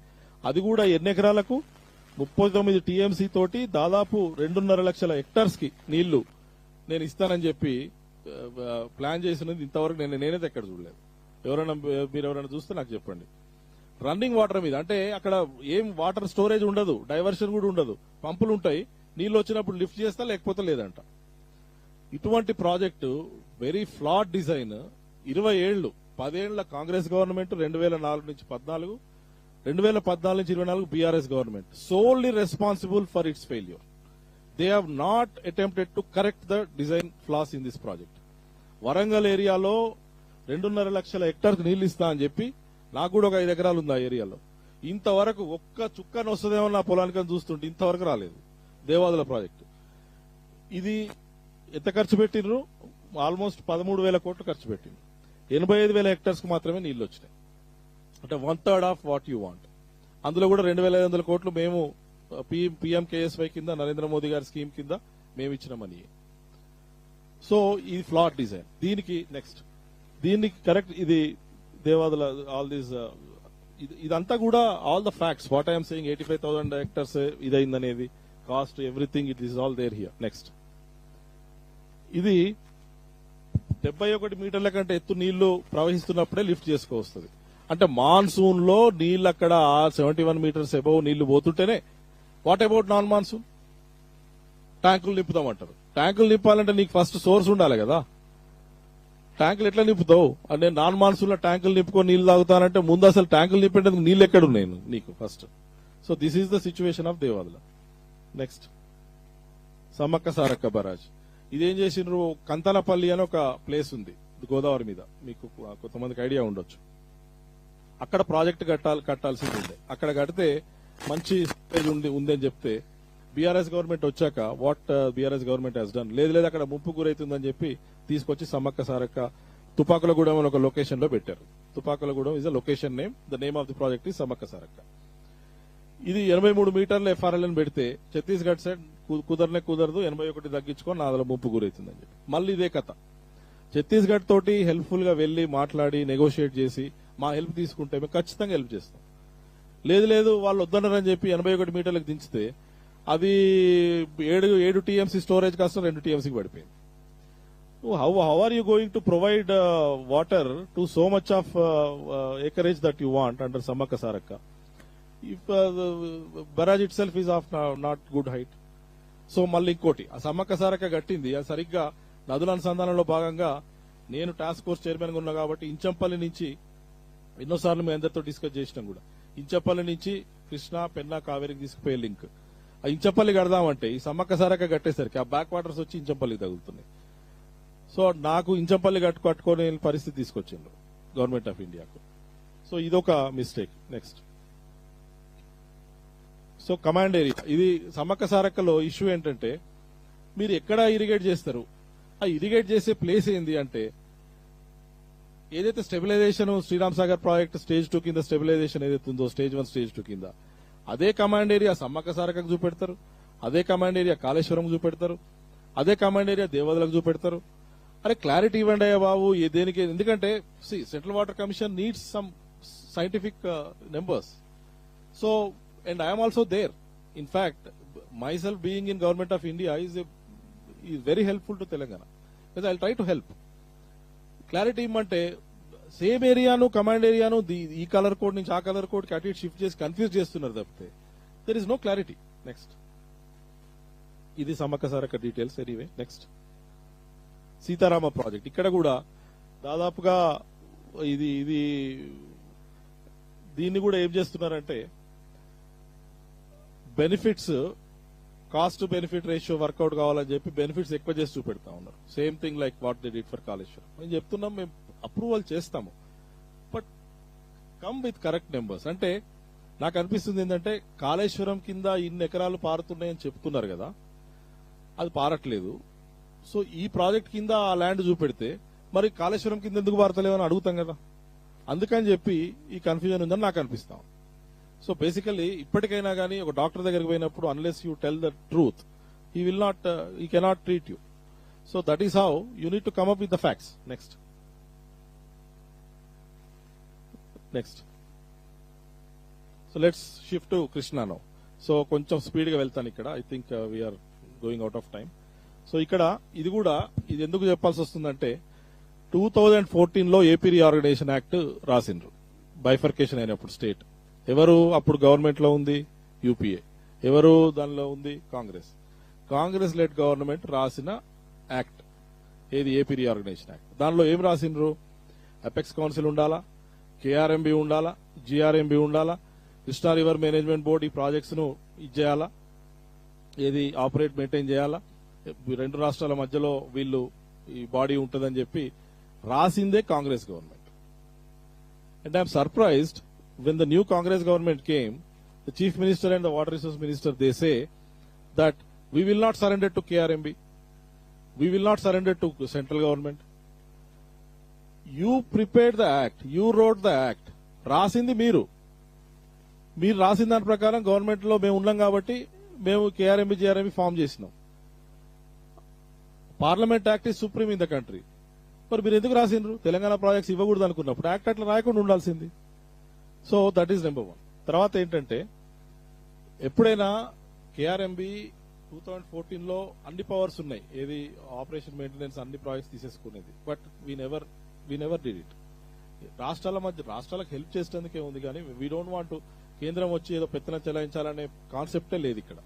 Speaker 1: అది కూడా ఎన్ని ఎకరాలకు 39 TMC తోటి దాదాపు 2.5 లక్షల హెక్టార్స్ కి నీళ్లు నేను ఇస్తానని చెప్పి ప్లాన్ చేసినది ఇంతవరకు నేనైతే ఎక్కడ చూడలేదు. మీరు ఎవరైనా చూస్తే నాకు చెప్పండి. రన్నింగ్ వాటర్ మీద అంటే అక్కడ ఏం వాటర్ స్టోరేజ్ ఉండదు, డైవర్షన్ కూడా ఉండదు, పంపులు ఉంటాయి, నీళ్లు వచ్చినప్పుడు లిఫ్ట్ చేస్తా లేకపోతే లేదంట. ఇటువంటి ప్రాజెక్టు వెరీ ఫ్లాడ్ డిజైన్. 20 ఏళ్లు 10 ఏళ్ల కాంగ్రెస్ గవర్నమెంట్, 2004 నుంచి 14, 2014 నుంచి 24 BRS government solely responsible for it's failure. They have not attempted to correct the design floss in this project. Warangal ఏరియాలో 2.5 లక్షల హెక్టార్కి నీళ్లు ఇస్తా అని చెప్పి, నాకు కూడా ఒక 5 ఎకరాలు ఉంది ఆ ఏరియాలో, ఇంతవరకు ఒక్క చుక్కను వస్తుందేమో నా పొలానికి చూస్తుంటే ఇంతవరకు రాలేదు. దేవాదుల ప్రాజెక్టు ఇది ఎంత ఖర్చు పెట్టిండ్రు? ఆల్మోస్ట్ 13,000 కోట్లు ఖర్చు పెట్టిండ్రు. 85,000 హెక్టార్స్ కు మాత్రమే నీళ్లు వచ్చినాయి. అంటే 1/3 ఆఫ్ వాట్ యూ వాంట్. అందులో కూడా 2,500 కోట్లు మేము PMKSY కింద, నరేంద్ర మోదీ గారి స్కీమ్ కింద మేము ఇచ్చిన మనీ. సో ఇది ఫ్లాట్ డిజైన్. దీనికి కరెక్ట్ ఇది దేవాదుల ఆల్ దీస్ ఇదంతా కూడా all the facts what I'm saying 85,000 hectares ఇదైందనేది cost everything it is all there here. Next ఇది 71 మీటర్ల కంటే ఎత్తు నీళ్లు ప్రవహిస్తున్నప్పుడే లిఫ్ట్ చేసుకోవస్తుంది. అంటే మాన్సూన్ లో నీళ్ళు అక్కడ 71 మీటర్స్ అబౌవ్ నీళ్లు పోతుంటేనే. What about non monsoon? ట్యాంకులు నింపుతామంటారు. ట్యాంకులు నింపాలంటే నీకు ఫస్ట్ సోర్స్ ఉండాలి కదా. ట్యాంకులు ఎట్లా నింపుతావు? అంటే నాన్ మాన్సూన్ లో ట్యాంకులు నింపుకొని నీళ్లు తాగుతానంటే ముందు అసలు ట్యాంకులు నింపేందుకు నీళ్లు ఎక్కడున్నాయి నీకు first. So this is the situation of Devadula. Next Sammakka Sarakka barrage. ఇదేం చేసిండ్రు? కంతనపల్లి అని ఒక ప్లేస్ ఉంది గోదావరి మీద, మీకు కొంతమందికి ఐడియా ఉండొచ్చు. అక్కడ ప్రాజెక్ట్ కట్టాల్సింది ఉండే. అక్కడ కడితే మంచి స్టేజ్ ఉంది అని చెప్తే బీఆర్ఎస్ గవర్నమెంట్ వచ్చాక what BRS government has done, లేదు అక్కడ ముప్పు గురైతుందని చెప్పి తీసుకొచ్చి సమ్మక్క సారక్క తుపాకులగూడెం అని ఒక లొకేషన్ లో పెట్టారు. Tupakulagudem is the location name. The name of the project is Sammakka Sarakka. ఇది 83 మీటర్ల FRL అని పెడితే ఛత్తీస్గఢ్ సైడ్ కుదరదు, 81 తగ్గించుకొని నాదలో ముప్పు గురైతుందని చెప్పి మళ్ళీ ఇదే కథ. ఛత్తీస్గఢ్ తోటి హెల్ప్ఫుల్ గా వెళ్లి మాట్లాడి నెగోషియేట్ చేసి మా హెల్ప్ తీసుకుంటే మేము ఖచ్చితంగా హెల్ప్ చేస్తాం. లేదు వాళ్ళు వద్దన్నారని చెప్పి 81 మీటర్లకు దించితే అది 7 TMC స్టోరేజ్ కాస్త 2 TMCకి పడిపోయింది. How are you going to provide water to so much of acreage that you want under Sammakka Sarakka if barrage itself is of not good height. So మళ్ళీ ఇంకోటి, ఆ సమ్మక్క సారక్క కట్టింది అది సరిగ్గా నదుల అనుసంధానంలో భాగంగా నేను టాస్క్ ఫోర్స్ చైర్మన్ గా ఉన్నా కాబట్టి ఇంచంపల్లి నుంచి ఎన్నోసార్లు మేము అందరితో డిస్కస్ చేసినాం కూడా. ఇంచంపల్లి నుంచి కృష్ణా, పెన్నా, కావేరికి తీసుకుపోయే లింక్ ఆ ఇంచంపల్లి కడదామంటే ఈ సమ్మక్క సారక్క కట్టేసరికి ఆ బ్యాక్ వాటర్స్ వచ్చి ఇంచంపల్లికి తగులుతున్నాయి. సో నాకు ఇంచంపల్లి కట్టుకోని పరిస్థితి తీసుకొచ్చిండ్రు గవర్నమెంట్ ఆఫ్ ఇండియాకు. సో ఇదొక mistake. Next so command area. ఇది సమ్మక్క సారక్కలో ఇష్యూ ఏంటంటే మీరు ఎక్కడ ఇరిగేట్ చేస్తారు, ఆ ఇరిగేట్ చేసే ప్లేస్ ఏంది అంటే ఏదైతే stabilization Sriram Sagar project stage 2 కింద స్టెబిలైజేషన్ ఏదైతే ఉందో స్టేజ్ 1 స్టేజ్ 2 కింద అదే కమాండ్ ఏరియా సమ్మక్క సారకకు చూపెడతారు, అదే కమాండ్ ఏరియా కాళేశ్వరం చూపెడతారు, అదే కమాండ్ ఏరియా దేవదలకు చూపెడతారు. అరే క్లారిటీ ఇవ్వండి అయ్యా బాబు దేనికి, ఎందుకంటే central water commission needs some scientific numbers. So and I'm also there. In fact myself being in government of India is very helpful to Telangana because I'll try to help. Clarity ఇమ్మంటే సేమ్ ఏరియాను కమాండ్ ఏరియాను ఈ కలర్ కోడ్ నుంచి ఆ కలర్ కోడ్ కి అటు ఇటు షిఫ్ట్ చేసి కన్ఫ్యూజ్ చేస్తున్నారు తప్పితే there is no clarity. Next ఇది Sammakka Sarakka details. Anyway next Sitarama project. ఇక్కడ కూడా దాదాపుగా ఇది దీన్ని కూడా ఏం చేస్తున్నారంటే benefits cost benefit ratio work out కావాలని చెప్పి బెనిఫిట్స్ ఎక్కువ చేసి చూపెడతా ఉన్నారు. Same thing like what they did for Kaleshwaram. మేము చెప్తున్నాం మేము అప్రూవల్ చేస్తాము, but come with correct numbers. అంటే నాకు అనిపిస్తుంది ఏంటంటే కాళేశ్వరం కింద ఇన్ని ఎకరాలు పారుతున్నాయని చెప్తున్నారు కదా, అది పారట్లేదు. సో ఈ ప్రాజెక్ట్ కింద ఆ ల్యాండ్ చూపెడితే మరి కాళేశ్వరం కింద ఎందుకు పారతలేవని అడుగుతాం కదా. అందుకని చెప్పి ఈ కన్ఫ్యూజన్ ఉందని నాకు అనిపిస్తాం. సో బేసికల్లీ ఇప్పటికైనా కానీ ఒక డాక్టర్ దగ్గరికి పోయినప్పుడు unless you tell the truth he will not he cannot treat you. So that is how you need to come up with the facts. Next so let's shift to Krishna now. So కొంచెం స్పీడ్ గా వెళ్తాను ఇక్కడ. I think we are going out of time. So ఇక్కడ ఇది ఎందుకు చెప్పాల్సి వస్తుందంటే 2014లో ఏపీ రీఆర్గనైజేషన్ యాక్ట్ రాసిండ్రు బైఫర్కేషన్ అయినప్పుడు. స్టేట్ ఎవరు అప్పుడు గవర్నమెంట్ లో ఉంది? యూపీఏ. ఎవరు దానిలో ఉంది? కాంగ్రెస్ లెడ్ గవర్నమెంట్ రాసిన యాక్ట్ ఏది? AP reorganisation act. దానిలో ఏం రాసిండ్రు? అపెక్స్ కౌన్సిల్ ఉండాలా, కేఆర్ఎంబి ఉండాలా, జిఆర్ఎంబి ఉండాలా, కృష్ణా రివర్ మేనేజ్మెంట్ బోర్డు ఈ ప్రాజెక్ట్స్ ను ఇచ్చేయాలా, ఏది ఆపరేట్ మెయింటైన్ చేయాలా, రెండు రాష్ట్రాల మధ్యలో వీళ్ళు ఈ బాడీ ఉంటుందని చెప్పి రాసిందే Congress government. And I'm surprised when the new Congress government came, the chief minister and the water resource minister, they say that we will not surrender to KRMB, we will not surrender to central government. You prepared the act, you wrote the act, రాసింది మీరు రాసిన దాని ప్రకారం గవర్నమెంట్ లో మేము ఉన్నాం కాబట్టి మేము కేఆర్ఎంబి జిఆర్ఎంబి ఫామ్ చేసినాం. Parliament act is supreme in the country. మరి మీరు ఎందుకు రాసిండ్రు? తెలంగాణ ప్రాజెక్ట్స్ ఇవ్వకూడదు అనుకున్నప్పుడు యాక్ట్ అట్లా రాయకుండా ఉండాల్సింది. So that is number 1. తర్వాత ఏంటంటే ఎప్పుడైనా కేఆర్ఎంబి 2014లో అన్ని పవర్స్ ఉన్నాయి, ఏది ఆపరేషన్ మెయింటెనెన్స్ అన్ని ప్రాజెక్ట్స్ తీసేసుకునేది. But we never did it. రాష్ట్రాలకు హెల్ప్ చేసేందుకే ఉంది కానీ వీ డోంట్ వాంట్ టు కేంద్రం వచ్చి ఏదో పెత్తనం చెలాయించాలనే కాన్సెప్టే లేదు ఇక్కడ.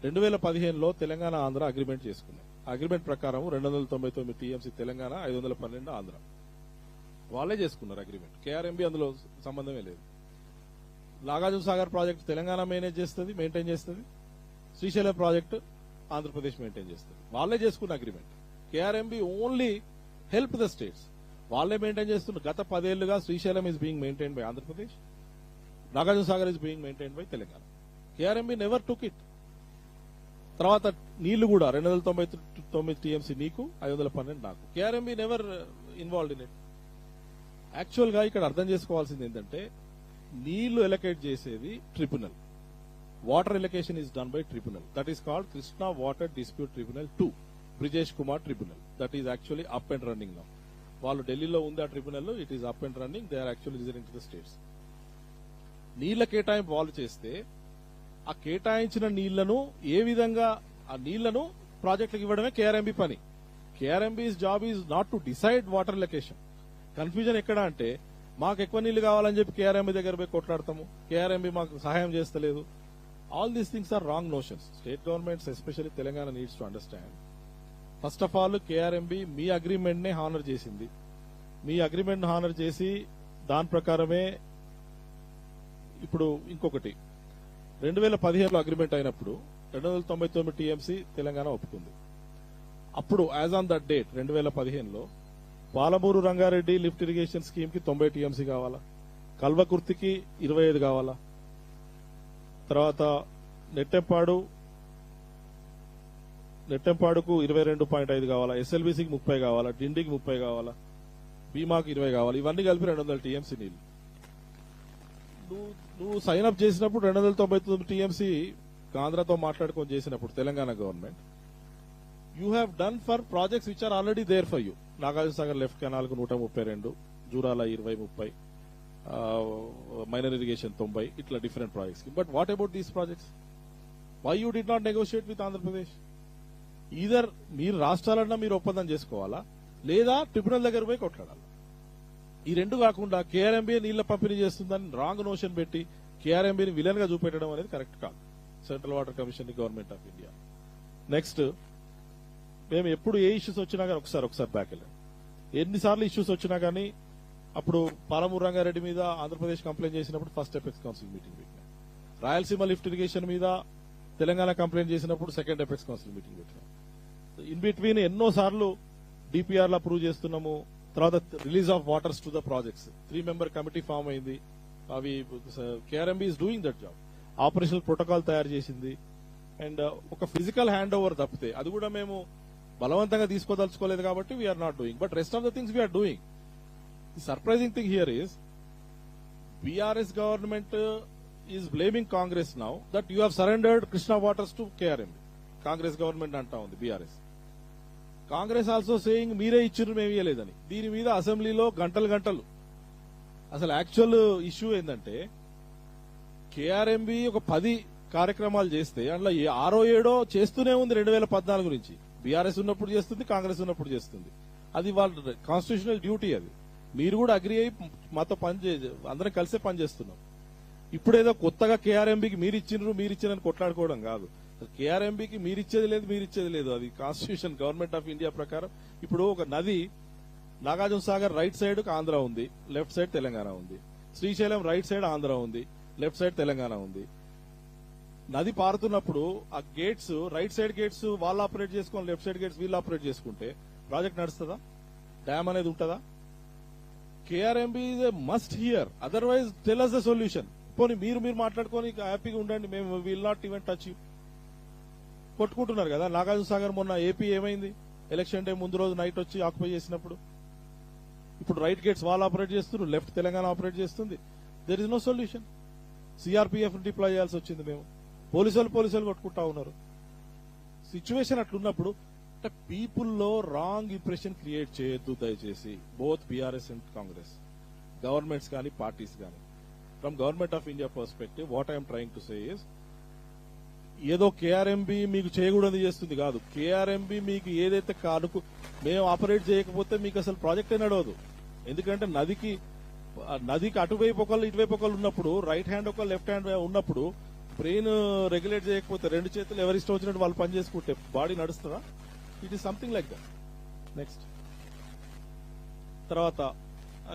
Speaker 1: 2015లో తెలంగాణ ఆంధ్ర అగ్రిమెంట్ చేసుకున్నాయి. అగ్రిమెంట్ ప్రకారం 299 టీఎంసీ తెలంగాణ, 512 ఆంధ్ర వాళ్ళే చేసుకున్నారు అగ్రిమెంట్. కేఆర్ఎంబి అందులో సంబంధమే లేదు. నాగార్జున సాగర్ ప్రాజెక్ట్ తెలంగాణ మెయింటైన్ చేస్తుంది, శ్రీశైలం ప్రాజెక్టు ఆంధ్రప్రదేశ్ మెయింటైన్ చేస్తుంది. వాళ్ళే చేసుకున్న agreement. KRMB only help the states, వాళ్ళే మెయింటైన్ చేస్తున్నారు. గత 10 ఏళ్లుగా Srisailam is being maintain by Andhra Pradesh, Nagarjuna Sagar is being maintain by Telangana. KRMB never took it. తర్వాత నీళ్లు కూడా 299 టీఎంసీ నీకు, 512 నాకు. KRMB never involved in it. Actual గా ఇక్కడ అర్థం చేసుకోవాల్సింది ఏంటంటే నీళ్లు ఎలకేట్ చేసేది tribunal. Water allocation is done by tribunal. That is called Krishna water dispute tribunal 2, Brijesh Kumar tribunal. That is actually up and running now. వాళ్ళు ఢిల్లీలో ఉంది ఆ tribunal. It is up and running. They are actually listening to the states. నీళ్ల కేటాయింపు వాళ్ళు చేస్తే ఆ కేటాయించిన నీళ్లను ఏ విధంగా ఆ నీళ్లను ప్రాజెక్టులకు ఇవ్వడమే కేఆర్ఎంబి పని. KRMB job is not to decide water allocation. Confusion ఎక్కడ అంటే మాకు ఎక్కువ నీళ్లు కావాలని చెప్పి కేఆర్ఎంబి దగ్గర పోయి కొట్లాడతాము, కేఆర్ఎంబి మాకు సహాయం చేస్తలేదు. All these things are wrong notions. State governments especially Telangana needs to understand. First of all KRMB మీ అగ్రిమెంట్ నే హానర్ చేసింది. మీ అగ్రిమెంట్ హానర్ చేసి దాని ప్రకారమే ఇప్పుడు ఇంకొకటి 2015లో అగ్రిమెంట్ అయినప్పుడు 299 టీఎంసీ తెలంగాణ ఒప్పుకుంది. అప్పుడు యాజ్ ఆన్ దట్ డేట్ 2015లో Palamuru Rangareddy lift irrigation scheme కి 90 టీఎంసీ కావాలా, కల్వకుర్తికి 25 కావాలా, తర్వాత నెట్టెంపాడుకు 22.5 కావాలా, ఎస్ఎల్బీసీకి 30 కావాలా, డిండికి 30 కావాలా, భీమాకు 20 కావాలి, ఇవన్నీ కలిపి 200 టీఎంసీ నీళ్ళు. నువ్వు సైన్ అప్ చేసినప్పుడు 299 టీఎంసీ ఆంధ్రతో మాట్లాడుకొని చేసినప్పుడు Telangana government, you have done for projects which are already there for you. Nagarjuna Sagar left canal కు 132, జూరాల 20-30, మైనర్ ఇరిగేషన్ 90, ఇట్లా different projects. But what about these projects? Why you did not negotiate with Andhra Pradesh? Either మీరు రాష్ట్రాలన్నా మీరు ఒప్పందం చేసుకోవాలా, లేదా ట్రిబ్యునల్ దగ్గర పోయి కొట్లాడాలి. ఈ రెండు కాకుండా కేఆర్ఎంబీ నీళ్ల పంపిణీ చేస్తుందని రాంగ్ నోషన్ పెట్టి కేఆర్ఎంబీని విలన్ గా చూపెట్టడం అనేది కరెక్ట్ కాదు. Central water commission, government of India. Next, మేము ఎప్పుడు ఏ ఇష్యూస్ వచ్చినా కానీ ఒకసారి బ్యాక్ వెళ్ళాం. ఎన్నిసార్లు ఇష్యూస్ వచ్చినా కానీ అప్పుడు పాలమూరు రంగారెడ్డి మీద ఆంధ్రప్రదేశ్ కంప్లైంట్ చేసినప్పుడు ఫస్ట్ ఎపెక్స్ కౌన్సిల్ మీటింగ్ పెట్టినాం. రాయలసీమ లిఫ్ట్ ఇరిగేషన్ మీద తెలంగాణ కంప్లైంట్ చేసినప్పుడు సెకండ్ ఎపెక్స్ కౌన్సిల్ మీటింగ్ పెట్టినాం. ఇన్ బిట్వీన్ ఎన్నో సార్లు డిపిఆర్లు అప్రూవ్ చేస్తున్నాము. తర్వాత release of waters to the projects 3 member committee form అయింది. అవి KRMB is doing that job. Operational protocol తయారు చేసింది. అండ్ ఒక ఫిజికల్ హ్యాండ్ ఓవర్ తప్పితే అది కూడా మేము బలవంతంగా తీసుకోదలుచుకోలేదు కాబట్టి we are not doing. But rest of the things we are doing. The surprising thing here is BRS government is blaming Congress now that you have surrendered Krishna waters to KRMB. Congress government అంటా ఉంది బీఆర్ఎస్. కాంగ్రెస్ ఆల్సో సేయింగ్ మీరే ఇచ్చిర్రు మేము ఇవ్వలేదని. దీని మీద అసెంబ్లీలో గంటలు అసలు యాక్చువల్ ఇష్యూ ఏంటంటే కేఆర్ఎంబీ ఒక 10 కార్యక్రమాలు చేస్తే అందులో 6 7 చేస్తూనే ఉంది 2014 నుంచి. బీఆర్ఎస్ ఉన్నప్పుడు చేస్తుంది, కాంగ్రెస్ ఉన్నప్పుడు చేస్తుంది. అది వాళ్ళ కాన్స్టిట్యూషనల్ డ్యూటీ. అది మీరు కూడా అగ్రి అయ్యి మాతో అందరం కలిసే పనిచేస్తున్నాం. ఇప్పుడేదో కొత్తగా కేఆర్ఎంబీకి మీరిచ్చినని కొట్లాడుకోవడం కాదు. కేఆర్ఎంబీకి మీరిచ్చేది లేదు. అది కాన్స్టిట్యూషన్ గవర్నమెంట్ ఆఫ్ ఇండియా ప్రకారం. ఇప్పుడు ఒక నది నాగార్జున సాగర్ రైట్ సైడ్ ఆంధ్ర ఉంది, లెఫ్ట్ సైడ్ తెలంగాణ ఉంది. శ్రీశైలం రైట్ సైడ్ ఆంధ్ర ఉంది, లెఫ్ట్ సైడ్ తెలంగాణ ఉంది. నది పారుతున్నప్పుడు ఆ గేట్స్, రైట్ సైడ్ గేట్స్ వాళ్ళు ఆపరేట్ చేసుకొని లెఫ్ట్ సైడ్ గేట్స్ వీళ్ళు ఆపరేట్ చేసుకుంటే ప్రాజెక్ట్ నడుస్తుందా? డ్యామ్ అనేది ఉంటుందా? KRMB is a must here, otherwise tell us the solution. పోనీ మీరు మాట్లాడుకొని హ్యాపీగా ఉండండి, మేము will not even touch you. కొట్టుకుంటున్నారు కదా. నాగార్జున సాగర్ మొన్న ఏపీ ఏమైంది? ఎలక్షన్ డే ముందు రోజు నైట్ వచ్చి ఆక్యుపై చేసినప్పుడు. ఇప్పుడు రైట్ గేట్స్ వాళ్ళు ఆపరేట్ చేస్తున్నారు, లెఫ్ట్ తెలంగాణ ఆపరేట్ చేస్తుంది. There is no solution. CRPF deploy చేయాల్సి వచ్చింది. మేము పోలీసులు కొట్టుకుంటా ఉన్నారు. సిచ్యువేషన్ అట్లున్నప్పుడు పీపుల్ లో రాంగ్ ఇంప్రెషన్ క్రియేట్ చేయొద్దు దయచేసి. Both BRS and Congress, governments కానీ పార్టీస్ కానీ. From government of India perspective what I'm trying to say is, ఏదో కేఆర్ఎంబీ మీకు చేయకూడదు చేస్తుంది కాదు. కేఆర్ఎంబీ మీకు ఏదైతే కానుకు మేము ఆపరేట్ చేయకపోతే మీకు అసలు ప్రాజెక్టే నడవదు. ఎందుకంటే నదికి అటువైపు ఒకళ్ళు ఇటువైపు ఒకళ్ళు ఉన్నప్పుడు, రైట్ హ్యాండ్ ఒక లెఫ్ట్ హ్యాండ్ ఉన్నప్పుడు, బ్రెయిన్ రెగ్యులేట్ చేయకపోతే 2 చేతులు ఎవరిష్టం వచ్చినట్టు వాళ్ళు పని చేసుకుంటే బాడీ నడుస్తుందా? It is something like that. Next, తర్వాత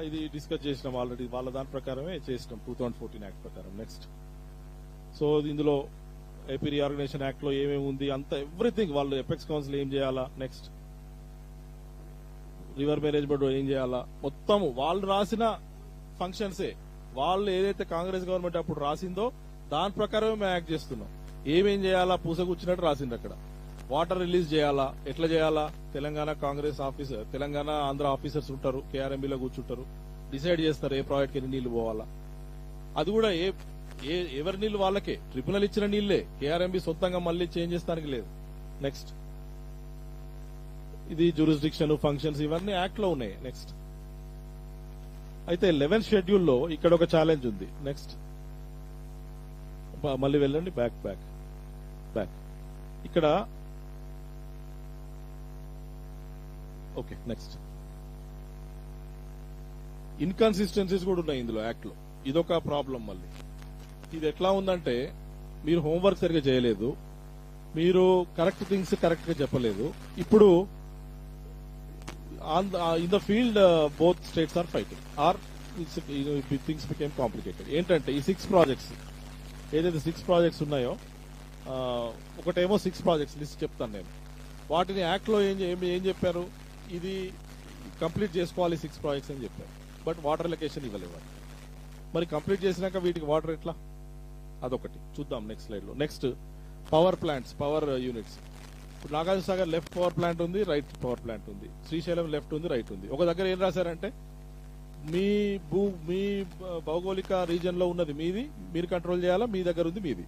Speaker 1: ఇది డిస్కస్ చేసినాం ఆల్రెడీ. వాళ్ళ దాని ప్రకారమే చేసినాం 2014 యాక్ట్ ప్రకారం. నెక్స్ట్, సో ఇందులో ఏపీ రీఆర్గనైజేషన్ యాక్ట్ లో ఏమేమి ఉంది అంత ఎవ్రీథింగ్, వాళ్ళు ఎపెక్స్ కౌన్సిల్ ఏం చేయాలా, నెక్స్ట్ రివర్ మేనేజ్మెంట్ ఏం చేయాలా, మొత్తం వాళ్ళు రాసిన ఫంక్షన్సే. వాళ్ళు ఏదైతే కాంగ్రెస్ గవర్నమెంట్ అప్పుడు రాసిందో దాని ప్రకారమే మేము యాక్ట్ చేస్తున్నాం. ఏమేం చేయాలా పూసగుచ్చినట్టు రాసింది అక్కడ. వాటర్ రిలీజ్ చేయాలా, ఎట్లా చేయాలా, తెలంగాణ కాంగ్రెస్ ఆఫీసర్, తెలంగాణ ఆంధ్ర ఆఫీసర్స్ ఉంటారు, కేఆర్ఎంబీలో కూర్చుంటారు, డిసైడ్ చేస్తారు ఏ ప్రాజెక్ట్ ఎన్ని నీళ్లు పోవాలా. అది కూడా ఎవరి నీళ్లు వాళ్ళకే, ట్రిబ్యునల్ ఇచ్చిన నీళ్లే, కేఆర్ఎంబీ సొంతంగా మళ్ళీ చేంజ్ చేస్తానికి లేదు. నెక్స్ట్, ఇది జ్యూరిస్డిక్షన్, ఫంక్షన్స్ ఇవన్నీ యాక్ట్ లో ఉన్నాయి. నెక్స్ట్, అయితే 11th షెడ్యూల్లో ఇక్కడ ఒక ఛాలెంజ్ ఉంది. నెక్స్ట్, మళ్ళీ వెళ్ళండి, బ్యాక్. ఇక్కడ ఓకే. నెక్స్ట్, ఇన్కన్సిస్టెన్సీస్ కూడా ఉన్నాయి ఇందులో యాక్ట్ లో. ఇదొక ప్రాబ్లం. మళ్ళీ ఇది ఎట్లా ఉందంటే, మీరు హోంవర్క్ సరిగ్గా చేయలేదు, మీరు కరెక్ట్ థింగ్స్ కరెక్ట్ గా చెప్పలేదు. ఇప్పుడు in the field both states are fighting or things became complicated. ఏంటంటే ఈ 6 ప్రాజెక్ట్స్ ఏదైతే 6 ప్రాజెక్ట్స్ ఉన్నాయో, ఒకటేమో 6 ప్రాజెక్ట్స్ లిస్ట్ చెప్తాను నేను. వాటిని యాక్ట్ లో ఏం చెప్పారు, ఇది కంప్లీట్ చేసుకోవాలి 6 ప్రాజెక్ట్స్ అని చెప్పారు. బట్ వాటర్ లొకేషన్ ఇవ్వలేవు. మరి కంప్లీట్ చేసినాక వీటికి వాటర్ ఎట్లా, అదొకటి చూద్దాం నెక్స్ట్ స్లైడ్ లో. Next, power plants, power units. ఇప్పుడు Nagarjuna Sagar left power plant ఉంది, రైట్ పవర్ ప్లాంట్ ఉంది. శ్రీశైలం లెఫ్ట్ ఉంది, రైట్ ఉంది. ఒక దగ్గర ఏం రాశారంటే మీ మీ భౌగోళిక రీజన్ లో ఉన్నది మీది, మీరు కంట్రోల్ చేయాలా, మీ దగ్గర ఉంది మీది.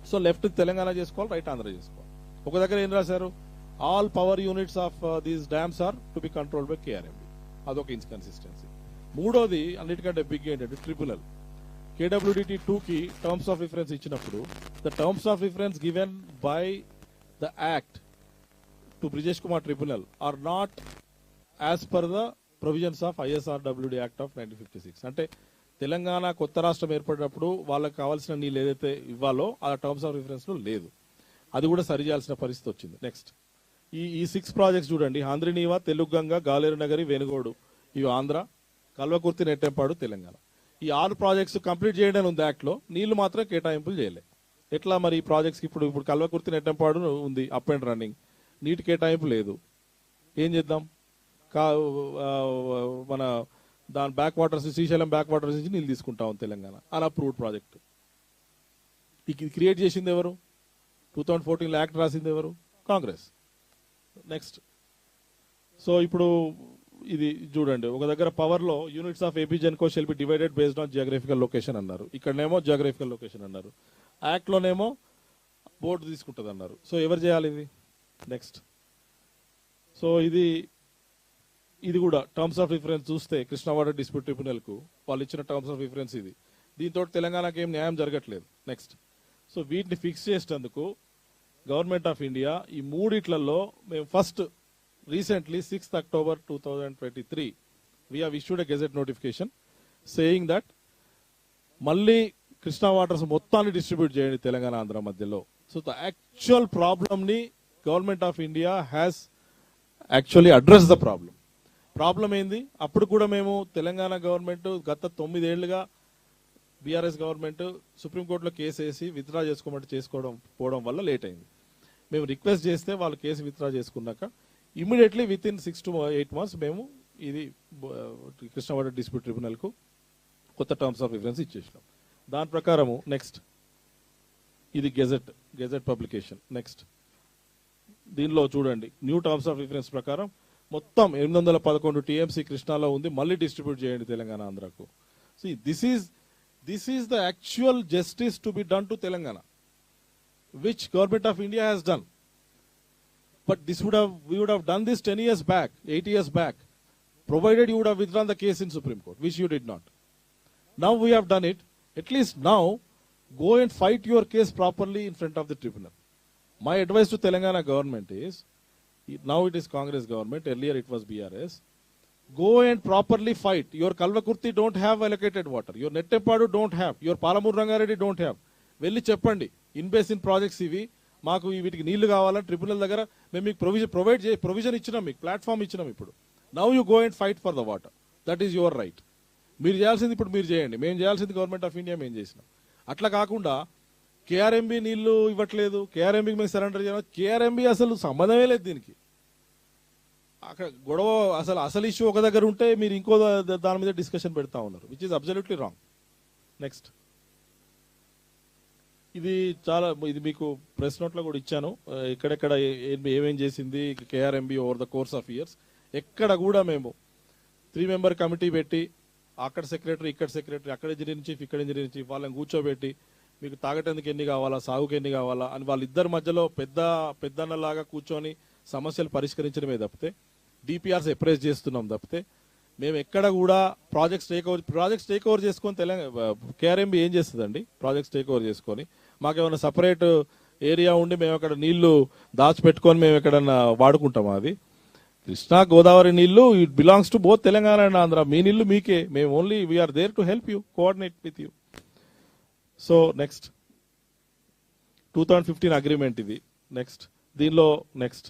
Speaker 1: సో లెఫ్ట్ తెలంగాణ చేసుకోవాలి, రైట్ ఆంధ్ర చేసుకోవాలి. ఒక దగ్గర ఏం రాశారు, all power units of these dams are to be controlled by KRMB. అదొక ఇన్కన్సిస్టెన్సీ. మూడోది అన్నిటికంటే బిగ్ ఏంటంటే ట్రిబ్యునల్. కేడబ్ల్యూడిటి 2 కి టర్మ్స్ ఆఫ్ రిఫరెన్స్ ఇచ్చినప్పుడు the terms of reference given by the act to Brijesh Kumar tribunal are not as per the provisions of ISRWD act of 1956. అంటే తెలంగాణ కొత్త రాష్ట్రం ఏర్పడినప్పుడు వాళ్ళకి కావాల్సిన నీళ్ళు ఏదైతే ఇవ్వాలో ఆ టర్మ్స్ ఆఫ్ రిఫరెన్స్ లో లేదు. అది కూడా సరిచేయాల్సిన పరిస్థితి వచ్చింది. నెక్స్ట్ ఈ 6 ప్రాజెక్ట్స్ చూడండి, ఆంధ్రనీవా, తెలుగుగంగ, గాలేరు నగరి, వెనుగోడు, ఇవి ఆంధ్ర, కల్వకుర్తి, నెట్టెంపాడు తెలంగాణ. ఈ 6 ప్రాజెక్ట్స్ కంప్లీట్ చేయడం ఉంది యాక్ట్ లో, నీళ్లు మాత్రం కేటాయింపులు చేయలే. ఎట్లా మరి ఈ ప్రాజెక్ట్స్ ఇప్పుడు కల్వకుర్తి, నెట్టెంపాడు ఉంది అప్ అండ్ రన్నింగ్, నీటి కేటాయింపు లేదు, ఏం చేద్దాం? మన దాని back waters, Srisailam back waters నుంచి నీళ్ళు తీసుకుంటాం తెలంగాణ, అన్అప్రూవ్డ్ ప్రాజెక్ట్. ఇది క్రియేట్ చేసింది ఎవరు? 2014 యాక్ట్ రాసింది ఎవరు? కాంగ్రెస్. నెక్స్ట్ సో ఇప్పుడు ఇది చూడండి, ఒక దగ్గర పవర్ లో units of AP Genco shall be divided based on geographical location అన్నారు, ఇక్కడనేమో జియోగ్రఫికల్ లొకేషన్ అన్నారు, యాక్ట్ లోనేమో బోర్డు తీసుకుంటుంది అన్నారు. సో ఎవరు చేయాలి ఇది? నెక్స్ట్ సో ఇది కూడా టర్మ్స్ ఆఫ్ రిఫరెన్స్ చూస్తే కృష్ణా వాటర్ డిస్ప్యూట్ ట్రిబ్యునల్ కు వాళ్ళు ఇచ్చిన టర్మ్స్ ఆఫ్ రిఫరెన్స్ ఇది. దీంతో తెలంగాణకి ఏం న్యాయం జరగట్లేదు. నెక్స్ట్ సో వీటిని ఫిక్స్ చేసేందుకు గవర్నమెంట్ ఆఫ్ ఇండియా ఈ మూడిట్లలో మేము first recently 6th October 2023 we have issued a gazette notification saying that మళ్ళీ కృష్ణా వాటర్స్ మొత్తాన్ని డిస్ట్రిబ్యూట్ చేయండి తెలంగాణ ఆంధ్ర మధ్యలో. సో ద యాక్చువల్ ప్రాబ్లమ్ ని government of India has actually address the problem ఏంది? అప్పుడు కూడా మేము తెలంగాణ గవర్నమెంట్ గత 9 ఏళ్లుగా బీఆర్ఎస్ గవర్నమెంట్ సుప్రీంకోర్టులో కేసు వేసి విత్డ్రా పోవడం వల్ల లేట్ అయింది. మేము రిక్వెస్ట్ చేస్తే వాళ్ళు కేసు విత్డ్రా చేసుకున్నాక immediately with in 6 to 8 months మేము ఇది కృష్ణా వాటర్ డిస్ప్యూట్ ట్రిబ్యునల్ కు కొత్త టర్మ్స్ ఆఫ్ రిఫరెన్స్ ఇచ్చేసినాం. దాని ప్రకారము నెక్స్ట్ ఇది గెజెట్ పబ్లికేషన్. నెక్స్ట్ దీనిలో చూడండి, న్యూ టర్మ్స్ ఆఫ్ రిఫరెన్స్ ప్రకారం మొత్తం 811 TMC కృష్ణాలో ఉంది, మళ్ళీ డిస్ట్రిబ్యూట్ చేయండి తెలంగాణ ఆంధ్రకు. So this is the actual justice to be done to Telangana, which government of India has done. But we would have done this 10 years back, 8 years back, provided you would have withdrawn the case in Supreme Court, which you did not. Now we have done it. At least now, go and fight your case properly in front of the tribunal. My advice to Telangana government is, now it is Congress government, earlier it was BRS, go and properly fight. Your Kalvakurti don't have allocated water, your Nettempadu don't have, your Palamur Rangareddy don't have. Velli cheppandi, in basin projects ivi, మాకు వీటికి నీళ్లు కావాలని ట్రిబ్యునల్ దగ్గర మేము మీకు ప్రొవిజన్ ఇచ్చినాం, మీకు ప్లాట్ఫామ్ ఇచ్చినాం. ఇప్పుడు now you go and fight for the water, that is your right. మీరు చేయాల్సింది ఇప్పుడు మీరు చేయండి, మేము చేయాల్సింది గవర్నమెంట్ ఆఫ్ ఇండియా మేము చేసినాం. అట్లా కాకుండా కేఆర్ఎంబి నీళ్లు ఇవ్వట్లేదు, కేఆర్ఎంబికి మేము సరెండర్ చేయాలి. కేఆర్ఎంబి అసలు సంబంధమే లేదు దీనికి. అక్కడ గొడవ అసలు ఇష్యూ ఒక దగ్గర ఉంటే మీరు ఇంకో దాని మీద డిస్కషన్ పెడతా ఉన్నారు, which is absolutely wrong. Next ఇది మీకు ప్రెస్ నోట్లో కూడా ఇచ్చాను, ఎక్కడెక్కడ ఏమేం చేసింది KRMB over the course of years. ఎక్కడ కూడా మేము 3 member కమిటీ పెట్టి అక్కడ సెక్రటరీ ఇక్కడ సెక్రటరీ, అక్కడ ఇంజనీరింగ్ చీఫ్ ఇక్కడ ఇంజనీరింగ్ చీఫ్, వాళ్ళని కూర్చోబెట్టి మీకు తాగటందుకు ఎన్ని కావాలా, సాగుకు ఎన్ని కావాలా అని వాళ్ళిద్దరి మధ్యలో పెద్దన్నలాగా కూర్చొని సమస్యలు పరిష్కరించడమే తప్పితే, డిపిఆర్స్ అప్రైజ్ చేస్తున్నాం తప్పితే మేము ఎక్కడ కూడా ప్రాజెక్ట్స్ టేక్ ఓవర్ చేసుకొని కేఆర్ఎంబి ఏం చేస్తుందండి? ప్రాజెక్ట్స్ టేక్ ఓవర్ చేసుకొని మాకేమైనా సపరేట్ ఏరియా ఉండి మేము అక్కడ నీళ్లు దాచిపెట్టుకొని మేము ఎక్కడన్నా వాడుకుంటామా? అది కృష్ణా గోదావరి నీళ్లు it belongs to both Telangana and Andhra. మీ నీళ్లు మీకే, మేము only we are there to help you, coordinate with you. So next 2015 agreement ఇది. నెక్స్ట్ దీనిలో నెక్స్ట్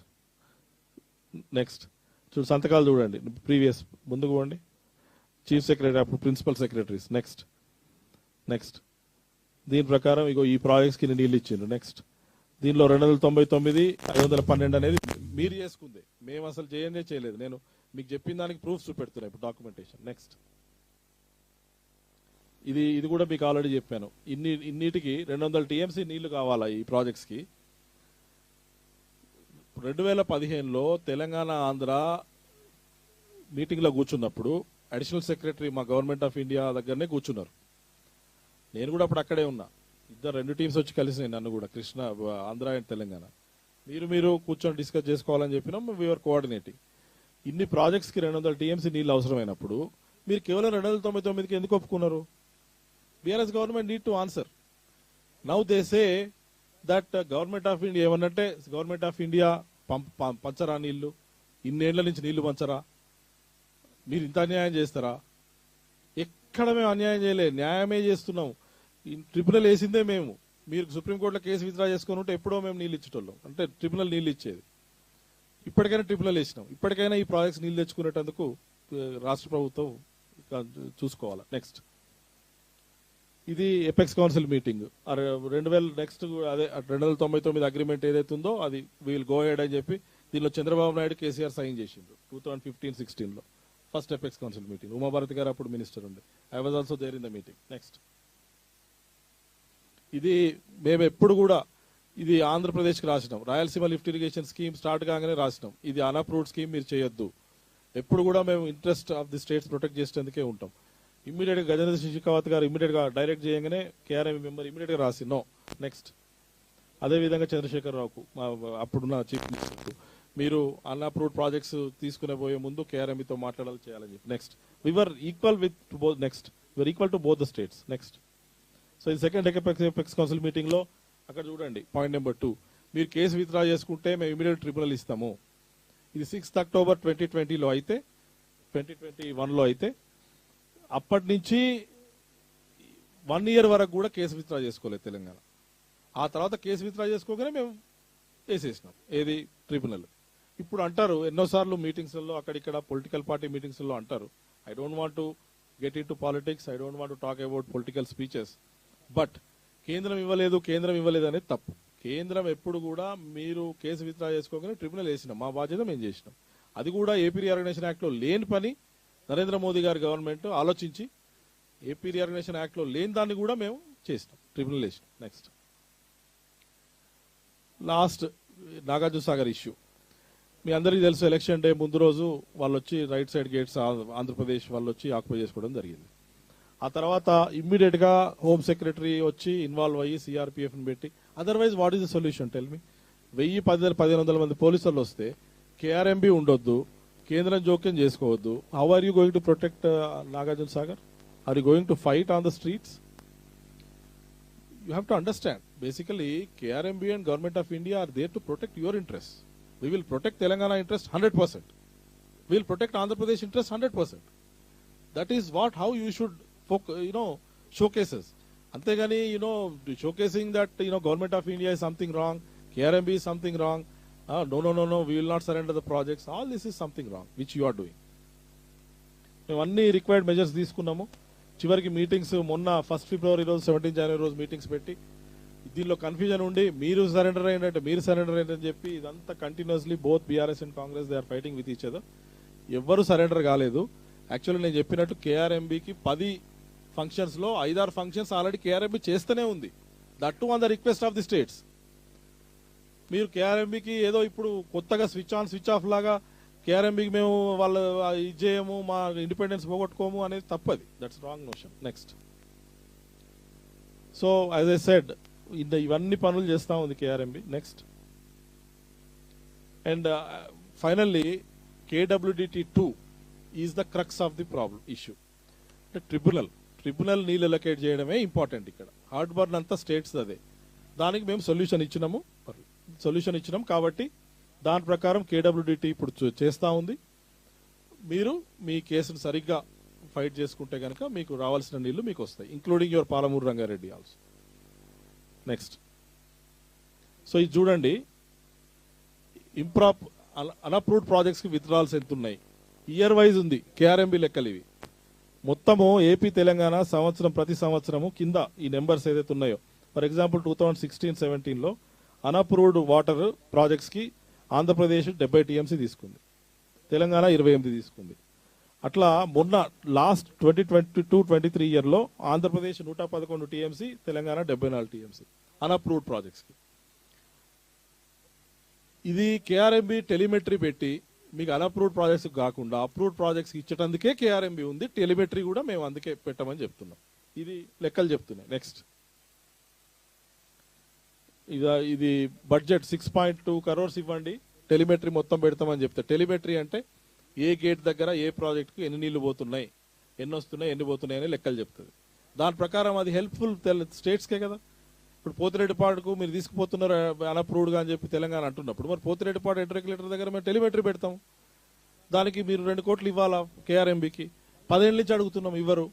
Speaker 1: సంతకాలు చూడండి, ప్రీవియస్ ముందుకు పోండి, చీఫ్ సెక్రటరీ అప్పుడు ప్రిన్సిపల్ సెక్రటరీస్. నెక్స్ట్ దీని ప్రకారం ఇగో ఈ ప్రాజెక్ట్స్ కి నీళ్ళు ఇచ్చిండ్రు. నెక్స్ట్ దీనిలో 299, 512 అనేది మీరు చేసుకుంది, మేము అసలు చేయలేదు. నేను మీకు చెప్పిన దానికి ప్రూఫ్స్ చూపెడుతున్నా ఇప్పుడు డాక్యుమెంటేషన్. నెక్స్ట్ ఇది కూడా మీకు ఆల్రెడీ చెప్పాను, ఇన్నిటికి 200 TMC నీళ్లు కావాలా ఈ ప్రాజెక్ట్స్ కి. 2015లో తెలంగాణ ఆంధ్ర మీటింగ్ లో కూర్చున్నప్పుడు అడిషనల్ సెక్రటరీ మా గవర్నమెంట్ ఆఫ్ ఇండియా దగ్గరనే కూర్చున్నారు. నేను కూడా అప్పుడు అక్కడే ఉన్నా. ఇద్దరు 2 టీమ్స్ వచ్చి కలిసినాయి నన్ను కూడా, కృష్ణ, ఆంధ్ర అండ్ తెలంగాణ. మీరు కూర్చొని డిస్కస్ చేసుకోవాలని చెప్పినాం. We are coordinating. ఇన్ని ప్రాజెక్ట్స్కి 200 టీఎంసీ నీళ్ళు అవసరమైనప్పుడు మీరు కేవలం 299కి ఎందుకు ఒప్పుకున్నారు? BRS government need to answer. Now they say that government of India ఏమన్నంటే, గవర్నమెంట్ ఆఫ్ ఇండియా పంచరా నీళ్లు, ఇన్నేళ్ల నుంచి నీళ్లు పంచరా, మీరు ఇంత అన్యాయం చేస్తారా? ఎక్కడ మేము అన్యాయం చేయలే, న్యాయమే చేస్తున్నాం. ట్రిబ్యునల్ వేసిందే మేము. మీరు సుప్రీంకోర్టులో కేసు విత్డ్రా చేసుకుని ఉంటే ఎప్పుడో మేము నీళ్ళు ఇచ్చేటోళ్ళం, అంటే ట్రిబ్యునల్ నీళ్ళు ఇచ్చేది. ఇప్పటికైనా ట్రిబ్యునల్ వేసినాం. ఇప్పటికైనా ఈ ప్రాజెక్ట్స్ నీళ్ళు తెచ్చుకునేటందుకు రాష్ట్ర ప్రభుత్వం చూసుకోవాలి. నెక్స్ట్, ఇది ఎపెక్స్ కౌన్సిల్ మీటింగ్ 2000 నెక్స్ట్ అదే 299 అగ్రిమెంట్ ఏదైతే ఉందో అది వీల్ గో హెడ్ అని చెప్పి దీనిలో చంద్రబాబు నాయుడు కేసీఆర్ సైన్ చేసిండు 2015-16లో first apex council meeting. Uma Bharati గారు అప్పుడు మినిస్టర్ ఉండే. I was also there in the meeting. Next, ఇది మేము ఎప్పుడు కూడా ఇది ఆంధ్రప్రదేశ్కి రాసినాం. Rayalaseema lift irrigation scheme start కాగానే రాసినాం, ఇది అన్అప్రూవ్డ్ స్కీమ్, మీరు చేయొద్దు. ఎప్పుడు కూడా మేము interest of the states protect చేసేందుకే ఉంటాం. ఇమ్మీడియట్ గా గజేంద్ర శేఖావత్ గారు ఇమ్మీడియట్ గా డైరెక్ట్ చేయగానే కేఆర్ఎం మెంబర్ ఇమ్మీడియట్ గా రాసి నో. నెక్స్ట్, అదేవిధంగా చంద్రశేఖర్ రావుకు అప్పుడున్న చీఫ్ మినిస్టర్ మీరు అన్అప్రూవ్డ్ ప్రాజెక్ట్స్ తీసుకునే పోయే ముందు కేఆర్ఎంతో మాట్లాడాలి చేయాలని చెప్పి. Next, we are equal with both. Next, we are equal to both the states. Next, so ఈ సెకండ్ ఎపెక్స్ కౌన్సిల్ మీటింగ్ లో అక్కడ చూడండి పాయింట్ నెంబర్ 2, మీరు కేసు విత్డ్రా చేసుకుంటే మేము ఇమీడియట్ ట్రిబ్యునల్ ఇస్తాము. ఇది 6 అక్టోబర్ 2020లో అయితే 2021లో అయితే అప్పటి నుంచి 1 ఇయర్ వరకు కూడా కేసు విత్డ్రా చేసుకోలేదు తెలంగాణ. ఆ తర్వాత కేసు విత్డ్రా చేసుకోగానే మేము వేసేసినాం ఏది ట్రిబ్యునల్. ఇప్పుడు అంటారు ఎన్నోసార్లు మీటింగ్స్లో అక్కడిక్కడ పొలిటికల్ పార్టీ మీటింగ్స్లో అంటారు, I don't want to get in to politics, I don't want to talk about political speeches, but కేంద్రం ఇవ్వలేదు అనేది తప్పు. కేంద్రం ఎప్పుడు కూడా మీరు కేసు విత్డ్రా చేసుకోగానే ట్రిబ్యునల్ వేసినాం, మా బాధ్యత మేము చేసినాం. అది కూడా ఏపీ రీఆర్గనైజేషన్ యాక్ట్లో లేని పని నరేంద్ర మోదీ గారి గవర్నమెంట్ ఆలోచించి ఏపీ రీఆర్గనైజేషన్ యాక్ట్లో లేని దాన్ని కూడా మేము చేసినాం, ట్రిబ్యునల్ వేసినాం. Next, last Nagarjuna Sagar issue మీ అందరికీ తెలుసు. ఎలక్షన్ డే ముందు రోజు వాళ్ళు వచ్చి రైట్ సైడ్ గేట్స్ ఆంధ్రప్రదేశ్ వాళ్ళు వచ్చి ఆక్యుపై చేసుకోవడం జరిగింది. ఆ తర్వాత ఇమ్మీడియట్ గా హోమ్ సెక్రటరీ వచ్చి ఇన్వాల్వ్ అయ్యి సిఆర్పిఎఫ్ ని పెట్టి, otherwise what is the solution tell me? 1000-1500 మంది పోలీసులు వస్తే కేఆర్ఎంబి ఉండొద్దు, కేంద్రం జోక్యం చేసుకోవద్దు. How are you going to protect Nagarjuna Sagar? Are you going to fight on the streets? You have to understand, basically KRMB and Government of India are there to protect your interests. We will protect Telangana interest 100%. We will protect Andhra Pradesh interest 100%. That is how you should showcases. Antegani, showcasing that, Government of India is something wrong, KRMB is something wrong. No, we will not surrender the projects. All this is something wrong, which you are doing. మేము అన్ని రిక్వైర్డ్ మెజర్స్ తీసుకున్నాము. చివరికి మీటింగ్స్ మొన్న 1 ఫిబ్రవరి రోజు 17 జనవరి రోజు మీటింగ్స్ పెట్టి దీనిలో కన్ఫ్యూజన్ ఉండి మీరు సరెండర్ అయ్యిందని చెప్పి ఇదంతా continuously both BRS and Congress they are fighting with each other. ఎవ్వరు సరెండర్ కాలేదు. యాక్చువల్లీ నేను చెప్పినట్టు కేఆర్ఎంబికి 10 ఫంక్షన్స్ లో 5-6 ఫంక్షన్స్ ఆల్రెడీ కేఆర్ఎంబి చేస్తూనే ఉంది, that to on the request of the states. మీరు కేఆర్ఎంబికి ఏదో ఇప్పుడు కొత్తగా స్విచ్ ఆన్ స్విచ్ ఆఫ్ లాగా కేఆర్ఎంబికి మేము వాళ్ళు ఇది చేయము, మా ఇండిపెండెన్స్ పోగొట్టుకోము అనేది తప్పది. That's wrong notion. Next, so as I said ఇవన్నీ పనులు చేస్తా ఉంది KRMB. Next, and finally KWDT2 is the crux of the problem issue. అంటే ట్రిబ్యునల్ నీళ్ళు ఎలకేట్ చేయడమే ఇంపార్టెంట్. ఇక్కడ హార్డ్ బర్న్ అంతా స్టేట్స్ అదే. దానికి మేము సొల్యూషన్ ఇచ్చినాము కాబట్టి దాని ప్రకారం KWDT ఇప్పుడు చేస్తా ఉంది. మీరు మీ కేసును సరిగ్గా ఫైట్ చేసుకుంటే కనుక మీకు రావాల్సిన నీళ్లు మీకు వస్తాయి, including your Palamuru Rangareddy also. Next, so ఇది చూడండి, అన్అప్రూవ్డ్ ప్రాజెక్ట్స్ కి విత్డ్రాల్స్ ఎంత ఉన్నాయి, ఇయర్ వైజ్ ఉంది కేఆర్ఎంబి లెక్కలు ఇవి. మొత్తము ఏపీ తెలంగాణ ప్రతి సంవత్సరము కింద ఈ నెంబర్స్ ఏదైతే ఉన్నాయో, ఫర్ ఎగ్జాంపుల్ 2016-17లో అన్అప్రూవ్డ్ వాటర్ ప్రాజెక్ట్స్ కి ఆంధ్రప్రదేశ్ 70 టీఎంసీ తీసుకుంది, తెలంగాణ 28 తీసుకుంది. అట్లా మొన్న లాస్ట్ 2022-23 ఇయర్లో Andhra Pradesh 111 TMC, Telangana 74 TMC unapproved projects కి. ఇది కేఆర్ఎంబి టెలిమెట్రీ పెట్టి మీకు అన్అప్రూవ్డ్ ప్రాజెక్ట్స్ కాకుండా అప్రూవ్డ్ ప్రాజెక్ట్స్ ఇచ్చటందుకే కేఆర్ఎంబి ఉంది. టెలిమెట్రీ కూడా మేము అందుకే పెట్టమని చెప్తున్నాం. ఇది లెక్కలు చెప్తున్నాయి. నెక్స్ట్, ఇది బడ్జెట్ 6.2 crores ఇవ్వండి, టెలిమెట్రీ మొత్తం పెడతామని చెప్తే, టెలిమెట్రీ అంటే ఏ గేట్ దగ్గర ఏ ప్రాజెక్ట్కు ఎన్ని నీళ్లు పోతున్నాయి, ఎన్ని వస్తున్నాయి, ఎన్ని పోతున్నాయి అని లెక్కలు చెప్తుంది. దాని ప్రకారం అది హెల్ప్ఫుల్ స్టేట్స్కే కదా. ఇప్పుడు పోతిరెడ్డిపాడుకు మీరు తీసుకుపోతున్నారు అన్అప్రూవ్డ్గా అని చెప్పి తెలంగాణ అంటున్నప్పుడు, మరి పోతిరెడ్డిపాడు హెడ్ రెగ్యులేటర్ దగ్గర మేము టెలిమెట్రీ పెడతాం. దానికి మీరు 2 కోట్లు ఇవ్వాలా కేఆర్ఎంబికి. 10 ఏళ్ళ నుంచి అడుగుతున్నాం, ఇవ్వరు.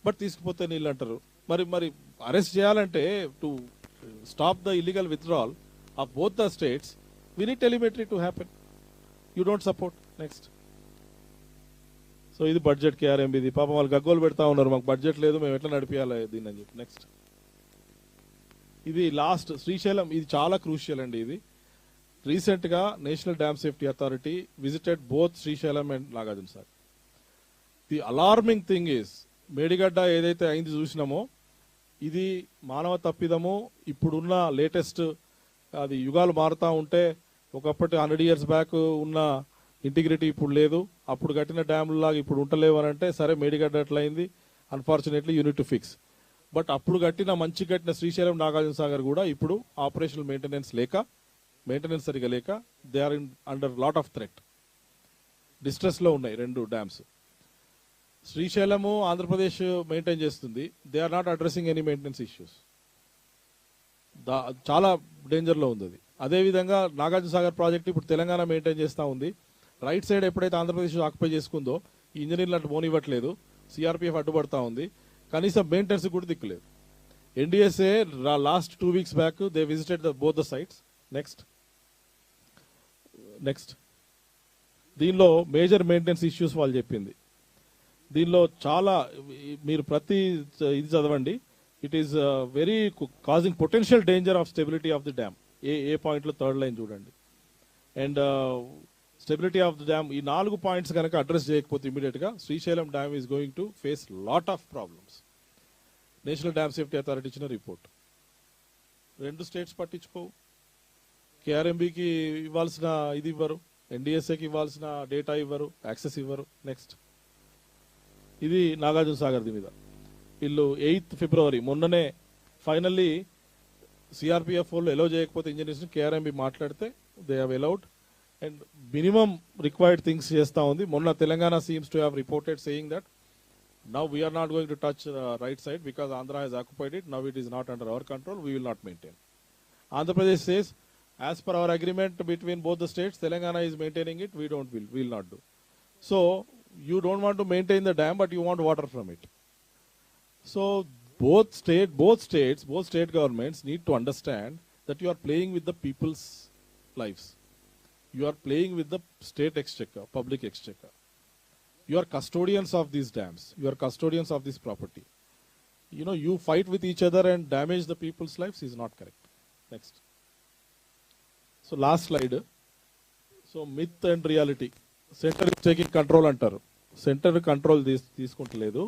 Speaker 1: బట్ తీసుకుపోతే నీళ్ళు అంటారు. మరి అరెస్ట్ చేయాలంటే to stop the illegal withdrawal of both the states we need telemetry to happen. You don't support. Next, so ఇది బడ్జెట్ కేఆర్ఎంబిది. పాపం వాళ్ళు గగ్గోలు పెడతా ఉన్నారు, మాకు బడ్జెట్ లేదు, మేము ఎట్లా నడిపించాలి దీన్ని అని చెప్పి. నెక్స్ట్, ఇది లాస్ట్ శ్రీశైలం. ఇది చాలా క్రూషియల్ అండి. ఇది రీసెంట్ గా national dam safety authority visited both Srisailam and Nagarjuna Sagar. The alarming thing is, Medigadda ఏదైతే అయింది చూసినామో, ఇది మానవ తప్పిదము. ఇప్పుడున్న లేటెస్ట్, అది యుగాలు మారుతా ఉంటే ఒకప్పటి 100 years బ్యాక్ ఉన్న ఇంటిగ్రిటీ ఇప్పుడు లేదు. అప్పుడు కట్టిన డ్యామ్ల లాగా ఇప్పుడు ఉంటలేవు అని అంటే, సరే మేడిగడ్డ ఎట్లయింది, unfortunately unit to fix. But అప్పుడు మంచి కట్టిన శ్రీశైలం నాగార్జున సాగర్ కూడా ఇప్పుడు ఆపరేషనల్ మెయింటెనెన్స్ సరిగా లేక they are under lot of threat. Distress లో ఉన్నాయి 2 డ్యామ్స్. శ్రీశైలము ఆంధ్రప్రదేశ్ మెయింటైన్ చేస్తుంది. They are not addressing any maintenance issues. చాలా డేంజర్ లో ఉంది అది. అదేవిధంగా నాగార్జున సాగర్ ప్రాజెక్ట్ ఇప్పుడు తెలంగాణ మెయింటైన్ చేస్తూ ఉంది. రైట్ సైడ్ ఎప్పుడైతే ఆంధ్రప్రదేశ్ ఆక్యుపై చేసుకుందో, ఈ ఇంజనీర్లు అటు పోనివ్వట్లేదు, సిఆర్పిఎఫ్ అడ్డుపడతా ఉంది, కనీసం మెయింటెనెన్స్ కూడా దిక్కులేదు. NDSA last 2 weeks back they visited both the sites. Next, దీనిలో మేజర్ మెయింటెనెన్స్ ఇష్యూస్ వాళ్ళు చెప్పింది. దీనిలో చాలా, మీరు ప్రతి ఇది చదవండి. It is very causing potential danger of stability of the dam. A పాయింట్లో 3rd line చూడండి. And stability of the dam, ఈ 4 పాయింట్స్ కనుక అడ్రస్ చేయకపోతే ఇమీడియట్ గా Srisailam dam is going to face lot of problems. National dam safety authority ఇచ్చిన రిపోర్ట్. 2 స్టేట్స్ పట్టించుకోవు. కేఆర్ఎంబికి ఇవ్వాల్సిన ఇది ఇవ్వరు, ఎన్డీఎస్ఏకి ఇవ్వాల్సిన డేటా ఇవ్వరు, యాక్సెస్ ఇవ్వరు. నెక్స్ట్, ఇది నాగార్జున సాగర్ మీద వీళ్ళు 8th February మొన్ననే ఫైనల్లీ సిఆర్పిఎఫ్ వాళ్ళు ఎలో చేయకపోతే ఇంజనీర్స్ కేఆర్ఎంబి మాట్లాడితే they have allowed and minimum required things చేస్తా ఉంది. మొన్న Telangana seems to have reported saying that now we are not going to touch right side because Andhra has occupied it. Now it is not under our control, we will not maintain. Andhra Pradesh says as per our agreement between both the states, Telangana is maintaining it, we will not do. So you don't want to maintain the dam, but you want water from it. So both state governments need to understand that you are playing with the people's lives. You are playing with the state exchequer, public exchequer. You are custodians of these dams. You are custodians of this property. You fight with each other and damage the people's lives is not correct. Next. So last slide. So myth and reality. Center is taking control అంటారు. సెంటర్ కంట్రోల్ తీసుకుంటలేదు.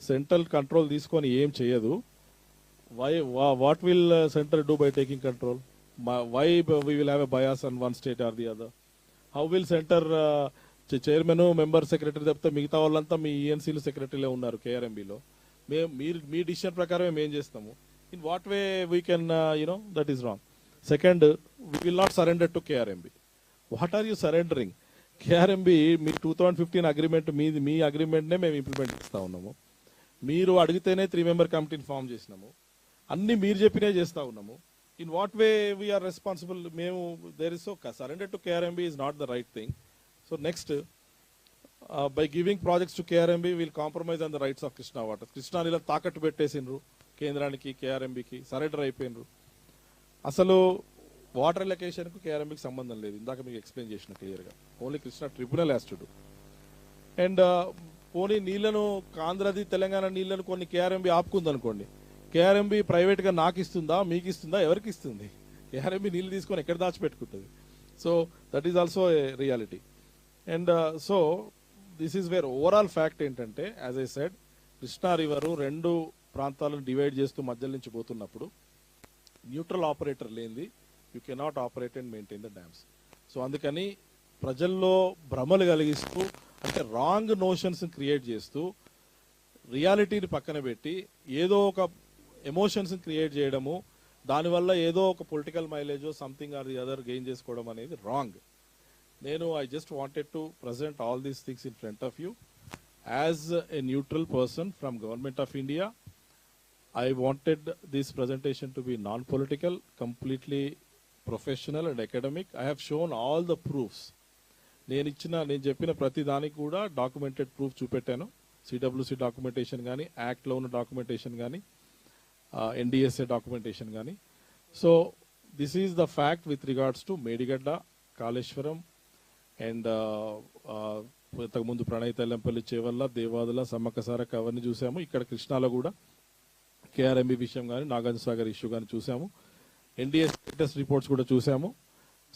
Speaker 1: సెంట్రల్ కంట్రోల్ తీసుకొని ఏం చేయదు. What will centre do by taking control? Why we will have a bias on one state or the other? How will centre chairman, member, secretary తప్పితే మిగతా వాళ్ళంతా మీ ఈఎన్సీలు సెక్రటరీలే ఉన్నారు కేఆర్ఎంబిలో. మీ డిసిషన్ ప్రకారమే మేము చేస్తాము. In what way we can that is wrong. Second, we will not surrender to KRMB. What are you surrendering? KRMB మీ 2015 అగ్రిమెంట్ మీ అగ్రిమెంట్నే మేము ఇంప్లిమెంట్ చేస్తా ఉన్నాము. మీరు అడిగితేనే 3-member కమిటీని ఫామ్ చేసినాము. అన్ని మీరు చెప్పినే చేస్తా ఉన్నాము. In what way we are responsible? మేము there is so surrender to KRMB is not the right thing. So next, by giving projects to KRMB, we'll compromise on the rights of Krishna water. Krishna నీళ్ళ తాకట్టు పెట్టేసిండ్రు కేంద్రానికి, KRMBకి సరెండర్ అయిపోయినరు. అసలు వాటర్ ఎలకేషన్ కు కేఆర్ఎంబికి సంబంధం లేదు. ఇందాక మీకు ఎక్స్ప్లెయిన్ చేసిన క్లియర్గా. Only Krishna tribunal has to do. And పోనీ నీళ్లను, ఆంధ్రది తెలంగాణ నీళ్లను కొన్ని కేఆర్ఎంబి ఆపుకుంది అనుకోండి, కేఆర్ఎంబి ప్రైవేట్ గా నాకు ఇస్తుందా, మీకు ఇస్తుందా, ఎవరికి ఇస్తుంది? కేఆర్ఎంబి నీళ్లు తీసుకొని ఎక్కడ దాచిపెట్టుకుంటుంది? So that is also a reality. And so this is where overall fact ఏంటంటే, as I said, Krishna river 2 ప్రాంతాలను డివైడ్ చేస్తూ మధ్య నుంచి పోతున్నప్పుడు న్యూట్రల్ ఆపరేటర్ లేనిది you cannot operate and maintain the dams. So అందుకని ప్రజల్లో భ్రమలు కలిగిస్తూ అంటే రాంగ్ నోషన్స్ క్రియేట్ చేస్తూ రియాలిటీని పక్కన పెట్టి ఏదో ఒక ఎమోషన్స్ క్రియేట్ చేయడము, దానివల్ల ఏదో ఒక political mileage something or the other gain చేసుకోవడం అనేది రాంగ్. నేను I just wanted to present all these things in front of you as a neutral person from government of India. I wanted this presentation to be non-political, completely professional and academic. I have shown all the proofs. నేను చెప్పిన ప్రతి దానికి కూడా డాక్యుమెంటెడ్ ప్రూఫ్ చూపెట్టాను. సిడబ్ల్యూసి డాక్యుమెంటేషన్ కానీ, యాక్ట్లో ఉన్న డాక్యుమెంటేషన్ కానీ, ఎన్డిఎస్ఏ డాక్యుమెంటేషన్ కానీ. So this is the fact with regards to Medigadda, Kaleshwaram and ఇంతకుముందు ప్రణయ్ తెల్లంపల్లి, చేవల్ల, దేవాదుల, సమ్మక్క సారక్క అవన్నీ చూసాము. ఇక్కడ కృష్ణాలో కూడా కేఆర్ఎంబి విషయం కానీ, నాగార్జున సాగర్ ఇష్యూ కానీ చూసాము. ఎన్డీఏ స్టేటస్ రిపోర్ట్స్ కూడా చూసాము.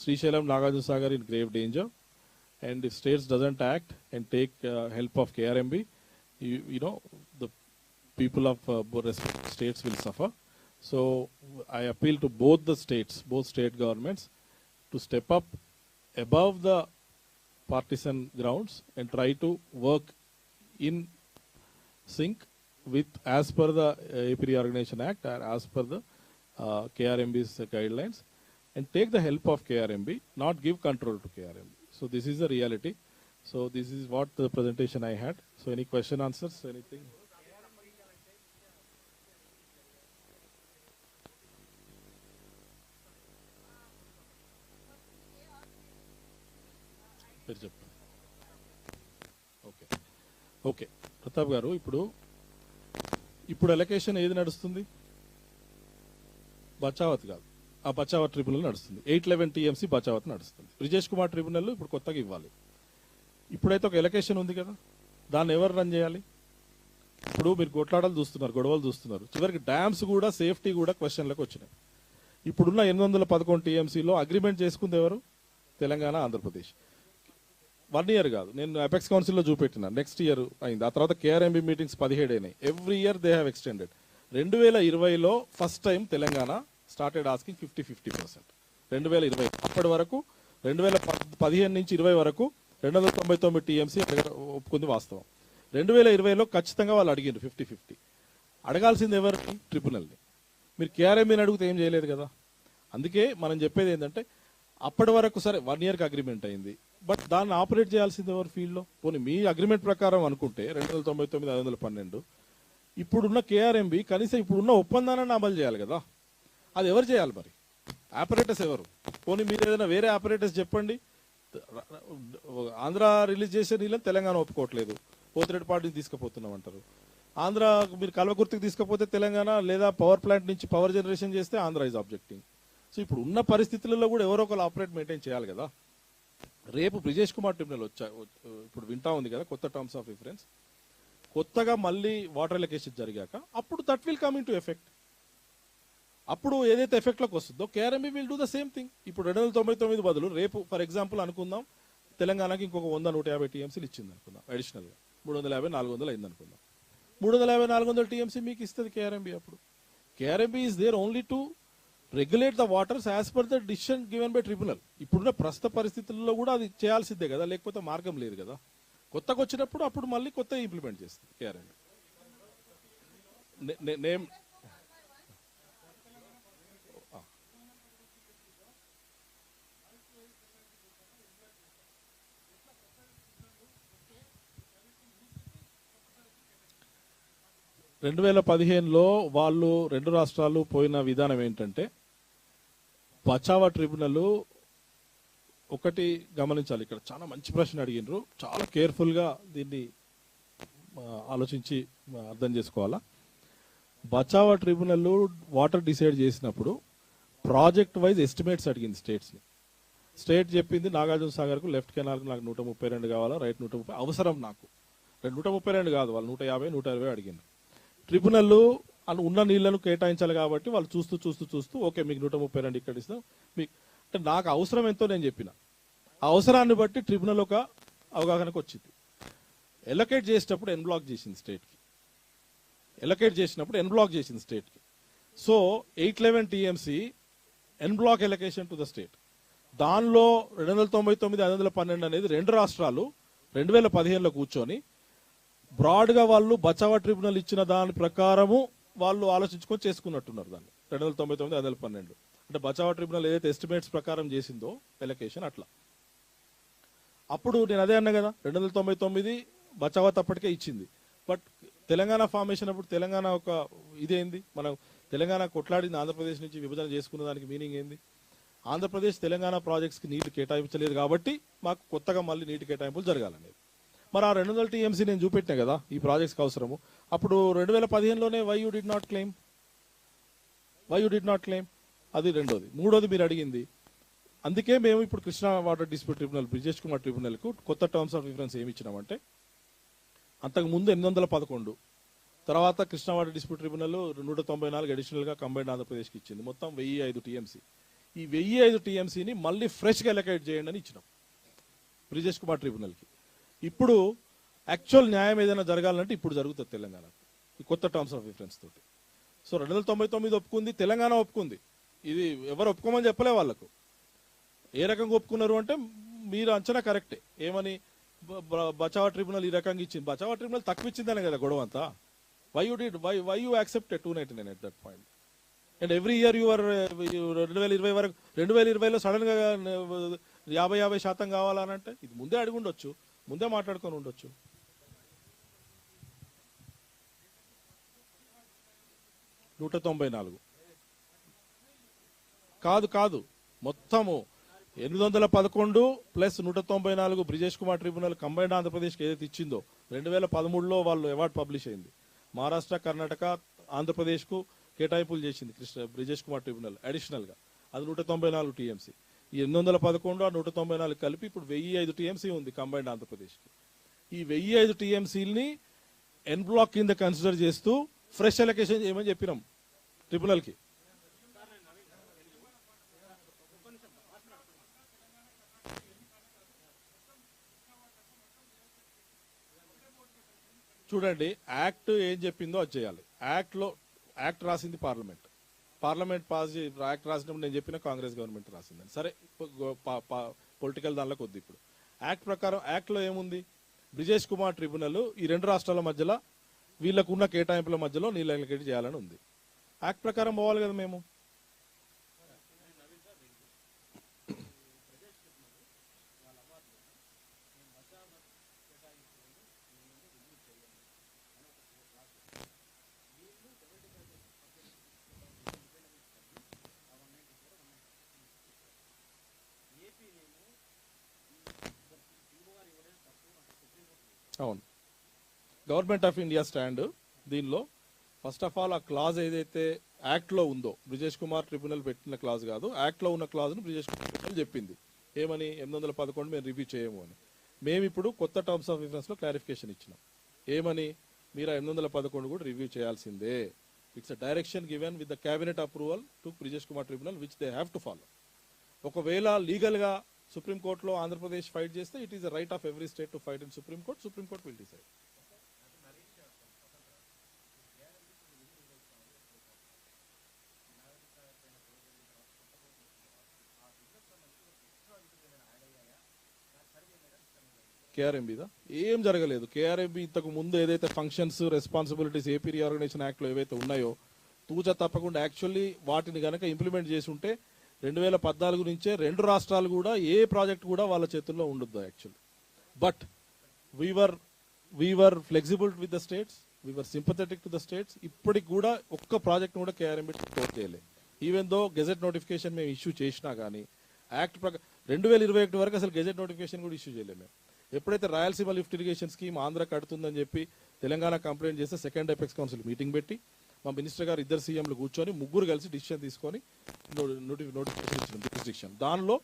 Speaker 1: Srisailam, Nagarjuna Sagar in grave danger. And if states doesn't act and take help of KRMB, you know, the people of respective states will suffer. So I appeal to both the states, both state governments, to step up above the partisan grounds and try to work in sync with as per the AP Reorganization Act or as per the KRMB's guidelines, and take the help of KRMB, not give control to KRMB. So this is the reality. So this is what the presentation I had. So any question, answers, anything? Okay. Okay. Pratap garu, ఇప్పుడు ఎలక్షన్ ఏది నడుస్తుంది? బచావత్ కాదు, ఆ బచావత్ ట్రిబ్యునల్ నడుస్తుంది. 811 టీఎంసీ బచావత్ నడుస్తుంది. బ్రిజేష్ కుమార్ ట్రిబ్యునల్ ఇప్పుడు కొత్తగా ఇవ్వాలి. ఇప్పుడైతే ఒక ఎలక్షన్ ఉంది కదా, దాన్ని ఎవరు రన్ చేయాలి? ఇప్పుడు మీరు కొట్లాటలు చూస్తున్నారు, గొడవలు చూస్తున్నారు, చివరికి డ్యామ్స్ కూడా సేఫ్టీ కూడా క్వశ్చన్లకు వచ్చినాయి. ఇప్పుడున్న 811 టీఎంసీలో అగ్రిమెంట్ చేసుకుంది ఎవరు? తెలంగాణ, ఆంధ్రప్రదేశ్. 1 ఇయర్ కాదు, నేను అపెక్స్ కౌన్సిల్లో చూపెట్టిన, నెక్స్ట్ ఇయర్ అయింది. ఆ తర్వాత కేఆర్ఎంబి మీటింగ్స్ 17 అయినాయి. Every year they have extended. 2020లో first time Telangana started asking 50-50%. 2020 అప్పటి వరకు 2015 నుంచి 20 వరకు 299 టీఎంసీ ఒప్పుకుంది వాస్తవం. 2020లో ఖచ్చితంగా వాళ్ళు అడిగారు 50-50. అడగాల్సింది ఎవరికి? ట్రిబ్యునల్ని. మీరు కేఆర్ఎంబీని అడిగితే ఏం చేయలేదు కదా. అందుకే మనం చెప్పేది ఏంటంటే అప్పటి వరకు సరే 1 ఇయర్కి అగ్రిమెంట్ అయింది, బట్ దాన్ని ఆపరేట్ చేయాల్సింది ఎవరు ఫీల్డ్లో? పోనీ మీ అగ్రిమెంట్ ప్రకారం అనుకుంటే 299-512 ఇప్పుడున్న కేఆర్ఎంబీ కనీసం ఇప్పుడున్న ఒప్పందాన్ని అమలు చేయాలి కదా. అది ఎవరు చేయాలి మరి? ఆపరేటర్స్ ఎవరు? పోనీ మీరు ఏదైనా వేరే ఆపరేటర్స్ చెప్పండి. ఆంధ్ర రిలీజ్ చేసే నీళ్ళని తెలంగాణ ఒప్పుకోవట్లేదు, పోతిరెడ్డి పార్టీని తీసుకుపోతున్నాం అంటారు. ఆంధ్ర మీరు కల్వకుర్తికి తీసుకుపోతే తెలంగాణ, లేదా పవర్ ప్లాంట్ నుంచి పవర్ జనరేషన్ చేస్తే ఆంధ్ర ఈజ్ ఆబ్జెక్టింగ్. సో ఇప్పుడు ఉన్న పరిస్థితులలో కూడా ఎవరో ఒకరు ఆపరేట్ మెయింటైన్ చేయాలి కదా. రేపు బ్రిజేష్ కుమార్ ట్రిబ్యునల్ ఇప్పుడు వింటా ఉంది కదా కొత్త టర్మ్స్ ఆఫ్ రిఫరెన్స్, కొత్తగా మళ్ళీ వాటర్ ఎలకేషన్ జరిగాక అప్పుడు that will come in to effect. అప్పుడు ఏదైతే ఎఫెక్ట్లోకి వస్తుందో KRMB will do the same thing. ఇప్పుడు 299 బదులు రేపు ఫర్ ఎగ్జాంపుల్ అనుకుందాం తెలంగాణకి ఇంకొక 100-150 టీఎంసీలు ఇచ్చింది అనుకుందాం, అడిషనల్గా 350-400 అయింది అనుకుందాం. 350-400 టీఎంసీ మీకు ఇస్తుంది కేఆర్ఎంబీ. అప్పుడు KRMB is there only to regulate the waters as per the decision given by tribunal. ఇప్పుడున్న ప్రస్తుత పరిస్థితుల్లో కూడా అది చేయాల్సిందే కదా, లేకపోతే మార్గం లేదు కదా. కొత్తగా వచ్చినప్పుడు అప్పుడు మళ్ళీ కొత్త ఇంప్లిమెంట్ చేస్తుంది కేఆర్ఎంబీ. నేమ్ 2015లో వాళ్ళు 2 రాష్ట్రాలు పోయిన విధానం ఏంటంటే బచావా ట్రిబ్యునల్ ఒకటి గమనించాలి. ఇక్కడ చాలా మంచి ప్రశ్న అడిగినారు, చాలా కేర్ఫుల్గా దీన్ని ఆలోచించి అర్థం చేసుకోవాలా. బచావా ట్రిబ్యునల్ వాటర్ డిసైడ్ చేసినప్పుడు ప్రాజెక్ట్ వైజ్ ఎస్టిమేట్స్ అడిగింది స్టేట్స్ని. స్టేట్ చెప్పింది నాగార్జున సాగర్కు లెఫ్ట్ కెనాల్కు నాకు 132 కావాలా, రైట్ 130 అవసరం, నాకు 132 కాదు, వాళ్ళు 150-120 అడిగింది. ట్రిబ్యునల్ ఉన్న నీళ్లను కేటాయించాలి కాబట్టి వాళ్ళు చూస్తూ ఓకే మీకు 132 ఇక్కడ ఇస్తాం మీకు, అంటే నాకు అవసరం ఎంతో నేను చెప్పిన ఆ అవసరాన్ని బట్టి ట్రిబ్యునల్ ఒక అవగాహనకు వచ్చింది. ఎలొకేట్ చేసేటప్పుడు ఎన్బ్లాక్ చేసింది స్టేట్కి, ఎలొకేట్ చేసినప్పుడు ఎన్బ్లాక్ చేసింది స్టేట్కి. So 811 TMC en bloc allocation to the state. దానిలో 299 512 అనేది రెండు రాష్ట్రాలు 2015లో కూర్చొని బ్రాడ్గా వాళ్ళు బచావా ట్రిబ్యునల్ ఇచ్చిన దాని ప్రకారము వాళ్ళు ఆలోచించుకొని చేసుకున్నట్టున్నారు దాన్ని 299 512 అంటే బచావా ట్రిబ్యునల్ ఏదైతే ఎస్టిమేట్స్ ప్రకారం చేసిందో ఎలకేషన్ అట్లా. అప్పుడు నేను అదే అన్నా కదా 299 బచావా తప్పటికే ఇచ్చింది. బట్ తెలంగాణ ఫార్మేషన్ అప్పుడు తెలంగాణ ఒక ఇదేంది, మనం తెలంగాణ కొట్లాడింది ఆంధ్రప్రదేశ్ నుంచి విభజన చేసుకున్న దానికి మీనింగ్ ఏంది? ఆంధ్రప్రదేశ్ తెలంగాణ ప్రాజెక్ట్స్కి నీళ్లు కేటాయించలేదు కాబట్టి మాకు కొత్తగా మళ్ళీ నీటి కేటాయింపులు జరగాలనేది. మరి ఆ 200 టీఎంసీ నేను చూపెట్టినా కదా ఈ ప్రాజెక్ట్స్కి అవసరము. అప్పుడు 2015లోనే why you did not claim, అది రెండోది. మూడోది మీరు అడిగింది, అందుకే మేము ఇప్పుడు Krishna water dispute tribunal Brijesh Kumar ట్రిబ్యునల్కు కొత్త టర్మ్స్ ఆఫ్ రిఫరెన్స్ ఏమి ఇచ్చినామంటే, అంతకుముందు 811, తర్వాత కృష్ణా వాటర్ డిస్ప్యూట్ ట్రిబ్యునల్ 194 అడిషనల్గా కంబైన్డ్ ఆంధ్రప్రదేశ్కి ఇచ్చింది, మొత్తం 1005 టీఎంసీ. ఈ 1005 టీఎంసీని మళ్ళీ ఫ్రెష్గా ఎలకేట్ చేయండి అని ఇచ్చినాం బ్రిజేష్ కుమార్ ట్రిబ్యునల్కి. ఇప్పుడు యాక్చువల్ న్యాయం ఏదైనా జరగాలంటే ఇప్పుడు జరుగుతుంది తెలంగాణకు ఈ కొత్త టర్మ్స్ ఆఫ్ రిఫరెన్స్ తోటి. సో 299 ఒప్పుకుంది, తెలంగాణ ఒప్పుకుంది. ఇది ఎవరు ఒప్పుకోమని చెప్పలే వాళ్ళకు. ఏ రకంగా ఒప్పుకున్నారు అంటే మీరు అంచనా కరెక్టే. ఏమని బచావా ట్రిబ్యునల్ ఈ రకంగా ఇచ్చింది, బచావా ట్రిబ్యునల్ తక్కువ ఇచ్చిందనే కదా గొడవ అంతా. Why you accepted 299 at that point? And every year your 2020 వరకు 2020లో సడన్ గా 50% కావాలనంటే ఇది ముందే అడిగి ఉండొచ్చు, ముందే మాట్లాడుకొని ఉండొచ్చు. కాదు మొత్తము 811 plus 194 Brijesh Kumar tribunal combined ఆంధ్రప్రదేశ్కి ఏదైతే ఇచ్చిందో 2013లో వాళ్ళు అవార్డు పబ్లిష్ అయింది. మహారాష్ట్ర, కర్ణాటక, ఆంధ్రప్రదేశ్కు కేటాయింపులు చేసింది బ్రిజేష్ కుమార్ ట్రిబ్యునల్ అడిషనల్ గా, అది 194 టీఎంసీ. ఈ 811 194 కలిపి ఇప్పుడు 1005 టీఎంసీ ఉంది కంబైన్డ్ ఆంధ్రప్రదేశ్కి. ఈ 1005 టీఎంసీని ఎన్ బ్లాక్ కింద కన్సిడర్ చేస్తూ ఫ్రెష్ ఎలకేషన్ చేయమని చెప్పినాం ట్రిబ్యునల్కి. చూడండి, యాక్ట్ ఏం చెప్పిందో అది చేయాలి. యాక్ట్ రాసింది పార్లమెంట్ పాస్ యాక్ట్ రాసినప్పుడు నేను చెప్పిన కాంగ్రెస్ గవర్నమెంట్ రాసిందని. సరే పొలిటికల్ దానిలోకి వద్దు. ఇప్పుడు యాక్ట్ ప్రకారం యాక్ట్లో ఏముంది, బ్రిజేష్ కుమార్ ట్రిబ్యునల్ ఈ రెండు రాష్ట్రాల మధ్యలో వీళ్ళకున్న కేటాయింపుల మధ్యలో నీళ్ళు ఎలకేట్ చేయాలని ఉంది. యాక్ట్ ప్రకారం పోవాలి కదా మేము. అవును, గవర్నమెంట్ ఆఫ్ ఇండియా స్టాండ్ దీనిలో ఫస్ట్ ఆఫ్ ఆల్ ఆ క్లాజ్ ఏదైతే యాక్ట్ లో ఉందో, బ్రిజేష్ కుమార్ ట్రిబ్యునల్ పెట్టిన క్లాజ్ కాదు, యాక్ట్ లో ఉన్న క్లాజ్ ను బ్రిజేష్ కుమార్ ట్రిబ్యునల్ చెప్పింది ఏమని, 811 మేము రివ్యూ చేయము అని. మేము ఇప్పుడు కొత్త టర్మ్స్ ఆఫ్ రిఫరెన్స్ లో క్లారిఫికేషన్ ఇచ్చినాం. ఏమని, మీరు 811 కూడా రివ్యూ చేయాల్సిందే. It's a direction given with the cabinet approval to Brijesh Kumar tribunal which they have to follow. ఒకవేళ లీగల్ గా సుప్రీంకోర్టులో ఆంధ్రప్రదేశ్ ఫైట్ చేస్తే it is the right of every state to fight in supreme court will decide. కేఆర్ఎంబీదా ఏం జరగలేదు. కేఆర్ఎంబీ ఇంతకు ముందు ఏదైతే functions, responsibilities AP reorganisation act లో ఏవైతే ఉన్నాయో తూచా తప్పకుండా యాక్చువల్లీ వాటిని గనక ఇంప్లిమెంట్ చేసి ఉంటే 2014 నుంచే రెండు రాష్ట్రాలు కూడా ఏ ప్రాజెక్ట్ కూడా వాళ్ళ చేతుల్లో ఉండొద్దు actually. But we were flexible with the states, we were sympathetic to the states. ఇప్పటికి కూడా ఒక్క ప్రాజెక్ట్ కూడా కేఆర్ఎంబీ క్లోజ్ చేయలేదు. ఈవెన్ దో గెజెట్ నోటిఫికేషన్ మేము ఇష్యూ చేసినా కానీ యాక్ట్ ప్రకారం 2021 వరకు అసలు గెజెట్ నోటిఫికేషన్ కూడా ఇష్యూ చేయలేము మేము. ఎప్పుడైతే Rayalaseema lift irrigation scheme Andhra కడుతుందని చెప్పి తెలంగాణ కంప్లైంట్ చేస్తే సెకండ్ ఎపెక్స్ కౌన్సిల్ మీటింగ్ పెట్టి మా మినిస్టర్ గారు ఇద్దరు సీఎంలు కూర్చొని ముగ్గురు కలిసి డిసిషన్ తీసుకొని నోటిఫికేషన్ ఇచ్చిన డిస్ట్రిక్షన్. దానిలో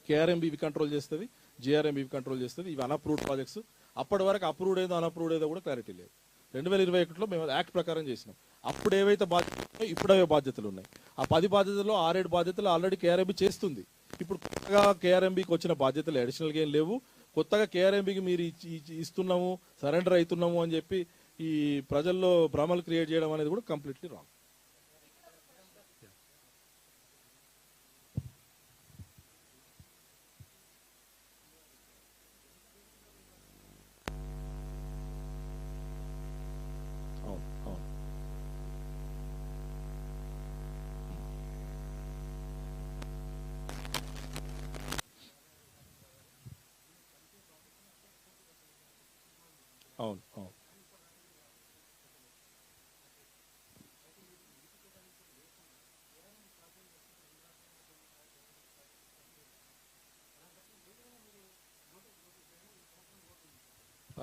Speaker 1: కేఆర్ఎంబీవి కంట్రోల్ చేస్తుంది, జిఆర్ఎంబీవి కంట్రోల్ చేస్తుంది. ఇవి అన్అప్రూవ్డ్ ప్రాజెక్ట్స్. అప్పటి వరకు అప్రూవ్డ్ ఏదో అన్అప్రూవ్డ్ ఏదో కూడా క్లారిటీ లేదు. 2021లో మేము యాక్ట్ ప్రకారం చేసినాం. అప్పుడు ఏవైతే బాధ్యతలు ఉన్నాయో ఇప్పుడు అవే బాధ్యతలు ఉన్నాయి. ఆ 10 బాధ్యతల్లో 6-7 బాధ్యతలు ఆల్రెడీ కేఆర్ఎంబీ చేస్తుంది. ఇప్పుడు కొత్తగా కేఆర్ఎంబీకి వచ్చిన బాధ్యతలు అడిషనల్గా ఏం లేవు. కొత్తగా కేఆర్ఎంబీకి మీరు ఇస్తున్నాము, సరెండర్ అవుతున్నాము అని చెప్పి ఈ ప్రజల్లో భ్రమలు క్రియేట్ చేయడం అనేది కూడా కంప్లీట్లీ రాంగ్. అవును అవును.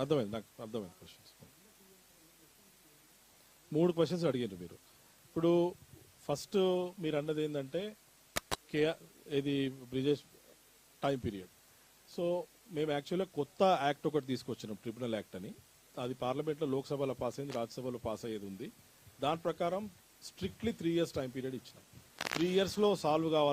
Speaker 1: అర్థమైంది, నాకు అర్థమైంది క్వశ్చన్స్. 3 క్వశ్చన్స్ అడిగారు మీరు. ఇప్పుడు ఫస్ట్ మీరు అన్నది ఏంటంటే కే ఇది బ్రిజేష్ టైం పీరియడ్. సో మేము యాక్చువల్గా కొత్త యాక్ట్ ఒకటి తీసుకొచ్చినాం, ట్రిబ్యునల్ యాక్ట్ అని. అది పార్లమెంట్లో లోక్సభలో పాస్ అయింది, రాజ్యసభలో పాస్ అయ్యేది ఉంది. దాని ప్రకారం స్ట్రిక్ట్లీ 3 years టైం పీరియడ్ ఇచ్చినాం. 3 yearsలో సాల్వ్ కావాలి